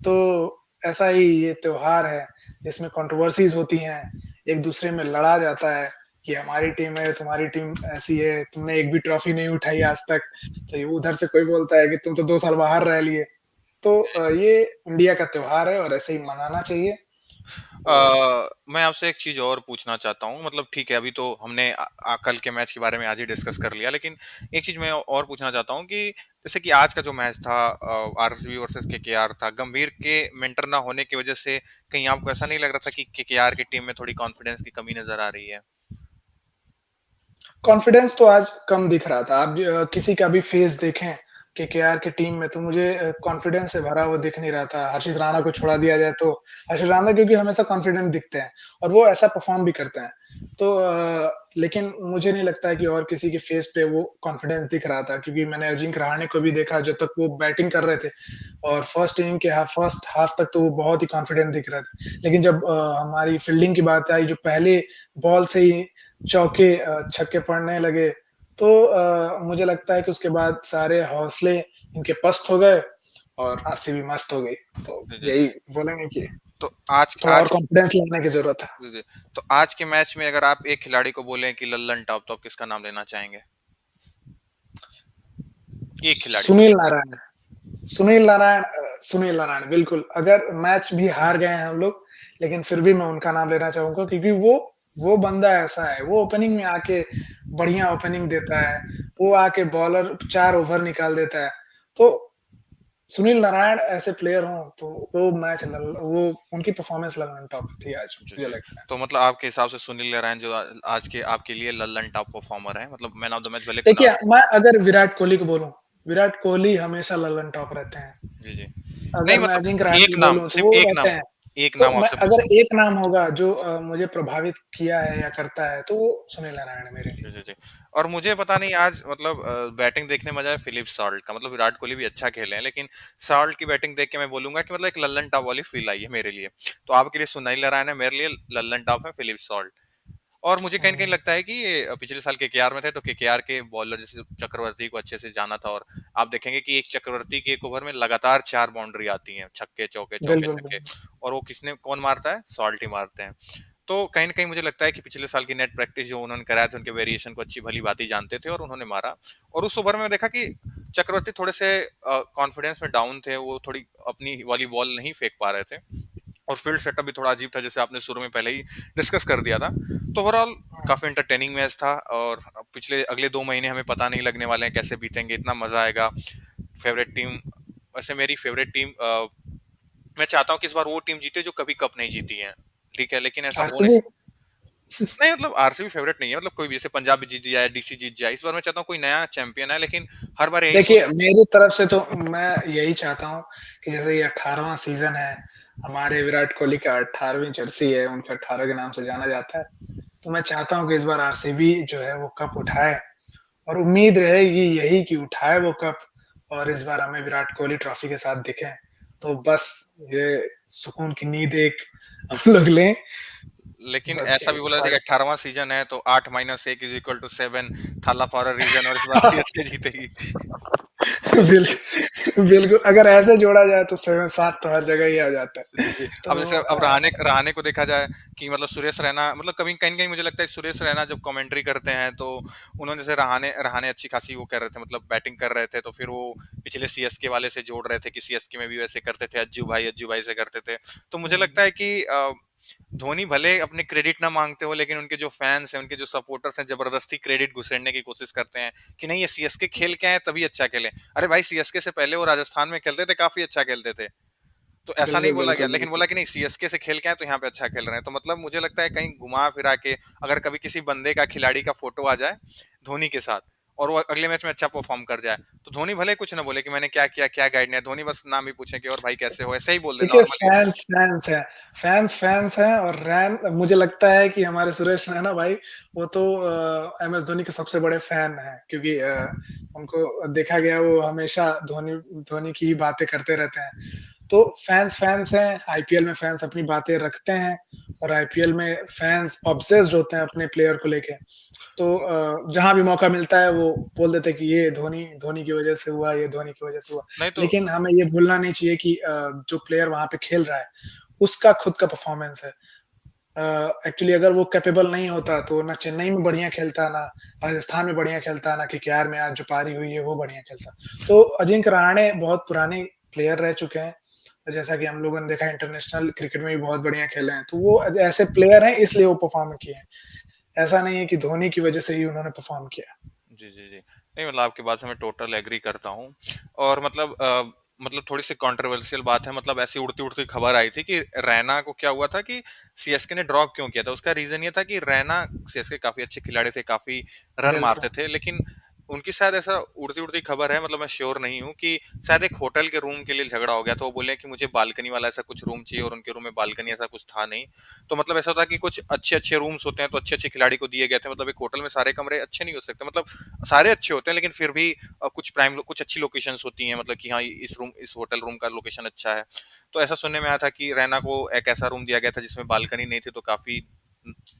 तो ऐसा ही ये त्योहार है, जिसमें कंट्रोवर्सीज़ होती हैं, एक-दूसरे में लड़ा जाता है कि हमारी टीम है, तुम्हारी टीम ऐसी है, तुमने एक भी ट्रॉफी नहीं उठाई आज तक। तो ये उधर से कोई बोलता है कि तुम तो 2 साल बाहर रह लिए। तो ये इंडिया का त्योहार है और ऐसे ही मनाना चाहिए। तो मैं आपसे एक चीज़ और पूछना चाहता हूँ मतलब ठीक है अभी तो हमने कल के मैच के बारे में आज ही डिस्कस कर लिया लेकिन एक चीज़ मैं और पूछना चाहता हूँ कि जैसे कि आज का जो मैच था आरसीबी वर्सेस केकेआर था गंभीर के मेंटर ना होने की वजह से कहीं आपको ऐसा नहीं लग रहा था कि केकेआर की टीम में थोड़ी कॉन्फिडेंस की कमी नजर आ रही है? कॉन्फिडेंस तो आज कम दिख रहा था। आप किसी का भी फेस देखें केकेआर की टीम में तो मुझे कॉन्फिडेंस से भरा हुआ दिख नहीं रहा था। हर्षित राणा को छोड़ा दिया जाए तो हर्षित राणा क्योंकि हमेशा कॉन्फिडेंट दिखते हैं और वो ऐसा परफ़ॉर्म भी करते हैं। तो लेकिन मुझे नहीं लगता है कि और किसी के फेस पे वो कॉन्फिडेंस दिख रहा था क्योंकि मैंने अजिंक्य रहाणे को भी देखा जब तक वो बैटिंग कर रहे थे और फर्स्ट हाफ तक तो वो बहुत ही कॉन्फिडेंट दिख रहे थे। लेकिन जब हमारी फील्डिंग की बात आई जो पहले बॉल से ही चौके छक्के पड़ने लगे, तो मुझे लगता है कि उसके बाद सारे हौसले इनके पस्त हो गए और आरसीबी मस्त हो गई। तो जी, जी, यही जी। बोलेंगे कि तो आज थोड़ा और आज कॉन्फिडेंस लाने की ज़रूरत है। जी, जी। तो आज के मैच में अगर आप एक खिलाड़ी को बोलें कि लल्लन टॉप तो आप किसका नाम लेना चाहेंगे? एक खिलाड़ी को सुनील सिर्फ एक। नारायण सुनील नारायण बिल्कुल, अगर मैच भी हार गए हैं हम लोग, लेकिन फिर भी मैं उनका नाम लेना चाहूँगा क्योंकि वो बंदा ऐसा है, वो ओपनिंग में आके बढ़िया ओपनिंग देता है, वो आके बॉलर 4 ओवर निकाल देता है। तो सुनील नारायण ऐसे प्लेयर हों, तो वो उनकी परफ़ॉर्मेंस लल्लन टॉप थी आज, जी, मुझे जी। लगता है। तो मतलब आपके हिसाब से सुनील नारायण जो आज के आपके लिए लल्लन टॉप परफॉर्मर हैं, मतलब मैन ऑफ द मैच भले कोई ना। देखिए, मैं अगर विराट कोहली को बोलूँ, विराट कोहली हमेशा लल्लन टॉप रहते हैं। जी, जी। नहीं अगर मैं मतलब अजिंक्य रहाणे एक को नाम, बोलूँ, तो सिर्फ वो रहते हैं। एक तो नाम मैं आपसे अगर पूछा। एक नाम होगा जो मुझे प्रभावित किया है या करता है, तो वो सुनील नारायण है मेरे लिए। जी, जी, जी। और मुझे पता नहीं आज मतलब बैटिंग देखने मजा है फिलिप सॉल्ट का मतलब विराट कोहली भी अच्छा खेले हैं लेकिन सॉल्ट की बैटिंग देख के मैं बोलूंगा कि मतलब एक लल्लन टॉप वाली फील आई है मेरे लिए। तो आपके लिए सुनील नारायण है, मेरे लिए लल्लन टॉप है फिलिप सॉल्ट। और मुझे कहीं न कहीं हुँ, लगता है कि ये पिछले साल केकेआर में थे, तो केकेआर के बॉलर जैसे चक्रवर्ती को अच्छे से जाना था और आप देखेंगे कि एक चक्रवर्ती के एक ओवर में लगातार 4 बाउंड्री आती हैं, छक्के-चौके, बिल्कुल, चौके-छक्के बिल्कुल। और वो कौन मारता है? सॉल्ट ही मारते हैं। तो कहीं न कहीं मुझे लगता है कि पिछले साल की नेट प्रैक्टिस जो उन्होंने कराया था, उनके वेरिएशन को अच्छी-भली-भांति जानते थे और उन्होंने मारा। और उस ओवर में देखा कि चक्रवर्ती थोड़े से कॉन्फिडेंस में डाउन थे, वो थोड़ी अपनी वाली बॉल नहीं फेंक पा रहे थे। और फील्ड सेटअप भी थोड़ा अजीब था जैसे आपने शुरू में पहले ही डिस्कस कर दिया था। तो ओवरऑल हाँ, काफी एंटरटेनिंग मैच था और पिछले अगले 2 महीने हमें पता नहीं लगने वाले हैं कैसे बीतेंगे, इतना मजा आएगा। फेवरेट टीम, वैसे मेरी फेवरेट टीम, मैं चाहता हूँ कि इस बार वो टीम जीते जो कभी कप नहीं जीती है। ठीक है लेकिन ऐसा हो आरसीबी नहीं। नहीं मतलब आरसीबी फेवरेट नहीं है, मतलब कोई भी जैसे पंजाब भी जीत जाए, डीसी जीत जाए, इस बार मैं चाहता हूँ कोई नया चैंपियन है लेकिन हर बार यही सोच। देखिए, मेरी तरफ से तो मैं यही चाहता हूँ कि जैसे ये 18वाँ सीज़न है, हमारे विराट कोहली का 18वीं जर्सी है, उनके 18 के नाम से जाना जाता है। तो मैं चाहता हूँ कि इस बार आरसीबी जो है वो कप उठाए और उम्मीद रहेगी यही कि उठाए वो कप और इस बार हमें विराट कोहली ट्रॉफी के साथ दिखें। तो बस ये सुकून की नींद एक हम लोग लें, लेकिन बस ऐसा यही भी बोला जाता है ख्वाहिश कि 18वां सीजन है तो 8 माइनस 1 इज इक्वल टू 7 थाला फॉर अ रीजन और इस बार सीएसके जीतेगी। बिल्कुल, अगर ऐसे जोड़ा जाए तो 7 तो हर जगह ही आ जाता है। जी, जी। अब तो जैसे अब रहाणे रहाणे को देखा जाए कि मतलब सुरेश रैना मतलब कभी कहीं न कहीं मुझे लगता है सुरेश रैना जब कमेंट्री करते हैं तो उन्होंने जैसे रहाणे रहाणे अच्छी खासी वो कर रहे थे मतलब बैटिंग कर रहे थे तो फिर वो पिछले सीएसके वाले से जोड़ रहे थे कि सीएसके में भी वैसे करते थे, अज्जू भाई से करते थे। तो मुझे हुँ, लगता है कि धोनी भले अपने क्रेडिट ना मांगते हो लेकिन उनके जो फैंस हैं, उनके जो सपोर्टर्स हैं जबरदस्ती क्रेडिट घुसेड़ने की कोशिश करते हैं कि नहीं ये सीएसके खेल के आए तभी अच्छा खेले। अरे भाई सीएसके से पहले वो राजस्थान में खेलते थे, काफी अच्छा खेलते थे। तो ऐसा नहीं बिल्कुल, बोला गया बिल्कुल, लेकिन बिल्कुल। बोला कि नहीं सीएसके से खेल के आए तो यहाँ पे अच्छा खेल रहे हैं। तो मतलब मुझे लगता है कहीं घुमा फिरा के अगर कभी किसी बंदे का खिलाड़ी का फोटो आ जाए धोनी के साथ और वो अगले मैच में अच्छा परफॉर्म कर जाए तो धोनी भले कुछ ना बोले कि मैंने क्या किया क्या गाइड नहीं, धोनी बस नाम ही पूछे कि और भाई कैसे हो, ऐसे ही बोल दे देखिए नॉर्मली। फैन्स हैं और रैन मुझे लगता है कि हमारे सुरेश रैना भाई वो तो एमएस धोनी के सबसे बड़े फैन हैं क्योंकि उनको देखा गया वो हमेशा धोनी धोनी की ही बातें करते रहते हैं। तो फैन्स हैं, आईपीएल में फैन्स अपनी बातें रखते हैं और आईपीएल में फैन्स ऑब्सेस्ड होते हैं अपने प्लेयर को लेके। तो जहाँ भी मौका मिलता है वो बोल देते हैं कि ये धोनी धोनी की वज़ह से हुआ, ये धोनी की वज़ह से हुआ। नहीं तो लेकिन हमें ये भूलना नहीं चाहिए कि जो प्लेयर वहाँ पे खेल रहा है, उसका खुद का परफ़ॉर्मेंस है। एक्चुअली अगर वो कैपेबल नहीं होता तो ना चेन्नई में बढ़िया खेलता, ना राजस्थान में बढ़िया खेलता, ना केकेआर में आज जो पारी हुई है वो बढ़िया खेलता। तो अजिंक्य रहाणे बहुत पुराने प्लेयर रह चुके हैं। जैसा कि हम लोगों ने देखा इंटरनेशनल क्रिकेट में भी बहुत बढ़िया खेले हैं। तो वो ऐसे प्लेयर हैं इसलिए वो परफ़ॉर्म किए हैं। ऐसा नहीं है कि धोनी की वज़ह से ही उन्होंने परफ़ॉर्म किया। जी, जी, जी। नहीं मतलब आपकी बात से मैं टोटल एग्री करता हूँ और मतलब थोड़ी-सी कंट्रोवर्शियल बात है मतलब ऐसी उड़ती-उड़ती खबर आई थी कि रैना को क्या हुआ था कि सीएसके ने ड्रॉप क्यों किया था? उसका रीज़न ये था कि रैना सीएसके काफ़ी अच्छे खिलाड़ी थे, काफ़ी रन बिल्कुल। मारते थे, लेकिन उनकी शायद ऐसा उड़ती-उड़ती खबर है मतलब मैं श्योर नहीं हूँ कि शायद एक होटल के रूम के लिए झगड़ा हो गया, तो वो बोले कि मुझे बालकनी वाला ऐसा कुछ रूम चाहिए और उनके रूम में बालकनी ऐसा कुछ था नहीं। तो मतलब ऐसा होता है कि कुछ अच्छे-अच्छे रूम्स होते हैं, तो अच्छे-अच्छे खिलाड़ी को दिए गए थे। मतलब एक होटल में सारे कमरे अच्छे नहीं हो सकते, मतलब सारे अच्छे होते हैं लेकिन फिर भी कुछ अच्छी लोकेशंस होती हैं मतलब कि हाँ इस होटल रूम का लोकेशन अच्छा है। तो ऐसा सुनने में आया था कि रैना को एक ऐसा रूम दिया गया था जिसमें बालकनी नहीं थी, तो काफी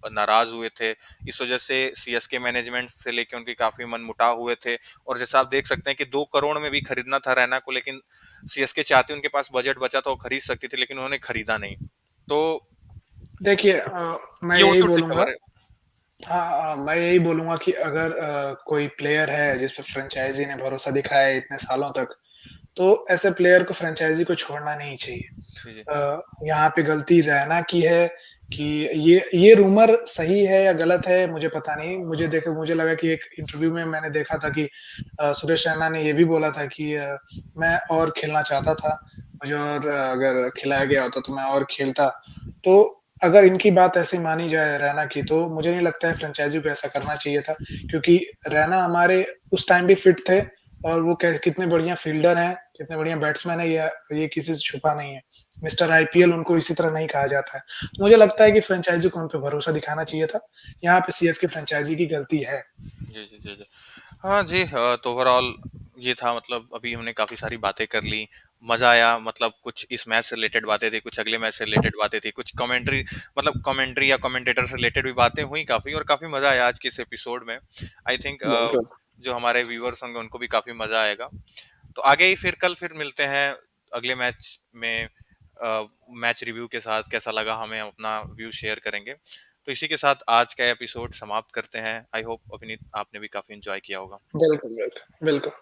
नाराज हुए थे। इस वजह से सीएसके मैनेजमेंट से लेके उनके काफी मनमुटाव हुए थे और जैसा आप देख सकते हैं कि 2 करोड़ में भी खरीदना था रैना को, लेकिन सीएसके चाहती उनके पास बजट बचा था वो खरीद सकती थी लेकिन उन्होंने खरीदा नहीं। तो देखिए मैं ये यही उड़ती उड़ती बोलूँगा खबर है। हाँ, मैं यही बोलूँगा कि अगर कोई प्लेयर है जिस पे फ्रैंचाइज़ी ने भरोसा दिखाया है इतने सालों तक, तो ऐसे प्लेयर को फ्रैंचाइज़ी को छोड़ना नहीं चाहिए। जी जी यहाँ पे गलती रैना की है कि ये रूमर सही है या गलत है मुझे पता नहीं। मुझे लगा कि एक इंटरव्यू में मैंने देखा था कि सुरेश रैना ने ये भी बोला था कि मैं और खेलना चाहता था। मुझे और अगर खिलाया गया होता तो मैं और खेलता। तो अगर इनकी बात ऐसी मानी जाए रैना की तो मुझे नहीं लगता है फ्रैंचाइज़ी को ऐसा करना चाहिए था क्योंकि रैना हमारे उस टाइम भी फिट थे और वो कै कितने बढ़िया फ़ील्डर हैं, कितने बढ़िया बैट्समैन हैं ये किसी से छुपा नहीं है। मिस्टर आईपीएल उनको इसी तरह नहीं कहा जाता है। तो मुझे लगता है कि फ्रैंचाइज़ी को उन पे भरोसा दिखाना चाहिए था। यहाँ पे सीएसके फ्रैंचाइज़ी की गलती है। जी जी जी जी। हाँ जी, तो ओवरऑल ये था मतलब अभी हमने काफी सारी बातें कर ली। मजा आया मतलब कुछ इस मैच से रिलेटेड बातें थी, कुछ अगले मैच से रिलेटेड बातें थी, कुछ कमेंट्री मतलब कमेंट्री या कमेंटेटर से रिलेटेड भी बातें हुई काफी, और काफी मजा आया आज के इस एपिसोड में। आई थिंक बिल्कुल। जो हमारे व्यूअर्स होंगे उनको भी काफी मजा आएगा। तो आगे ही फिर मिलते हैं अगले मैच में, मैच रिव्यू के साथ कैसा लगा हमें अपना व्यू शेयर करेंगे। तो इसी के साथ आज का एपिसोड समाप्त करते हैं। आई होप अभिनीत आपने भी काफी एंजॉय किया होगा। बिल्कुल, बिल्कुल। बिल्कुल।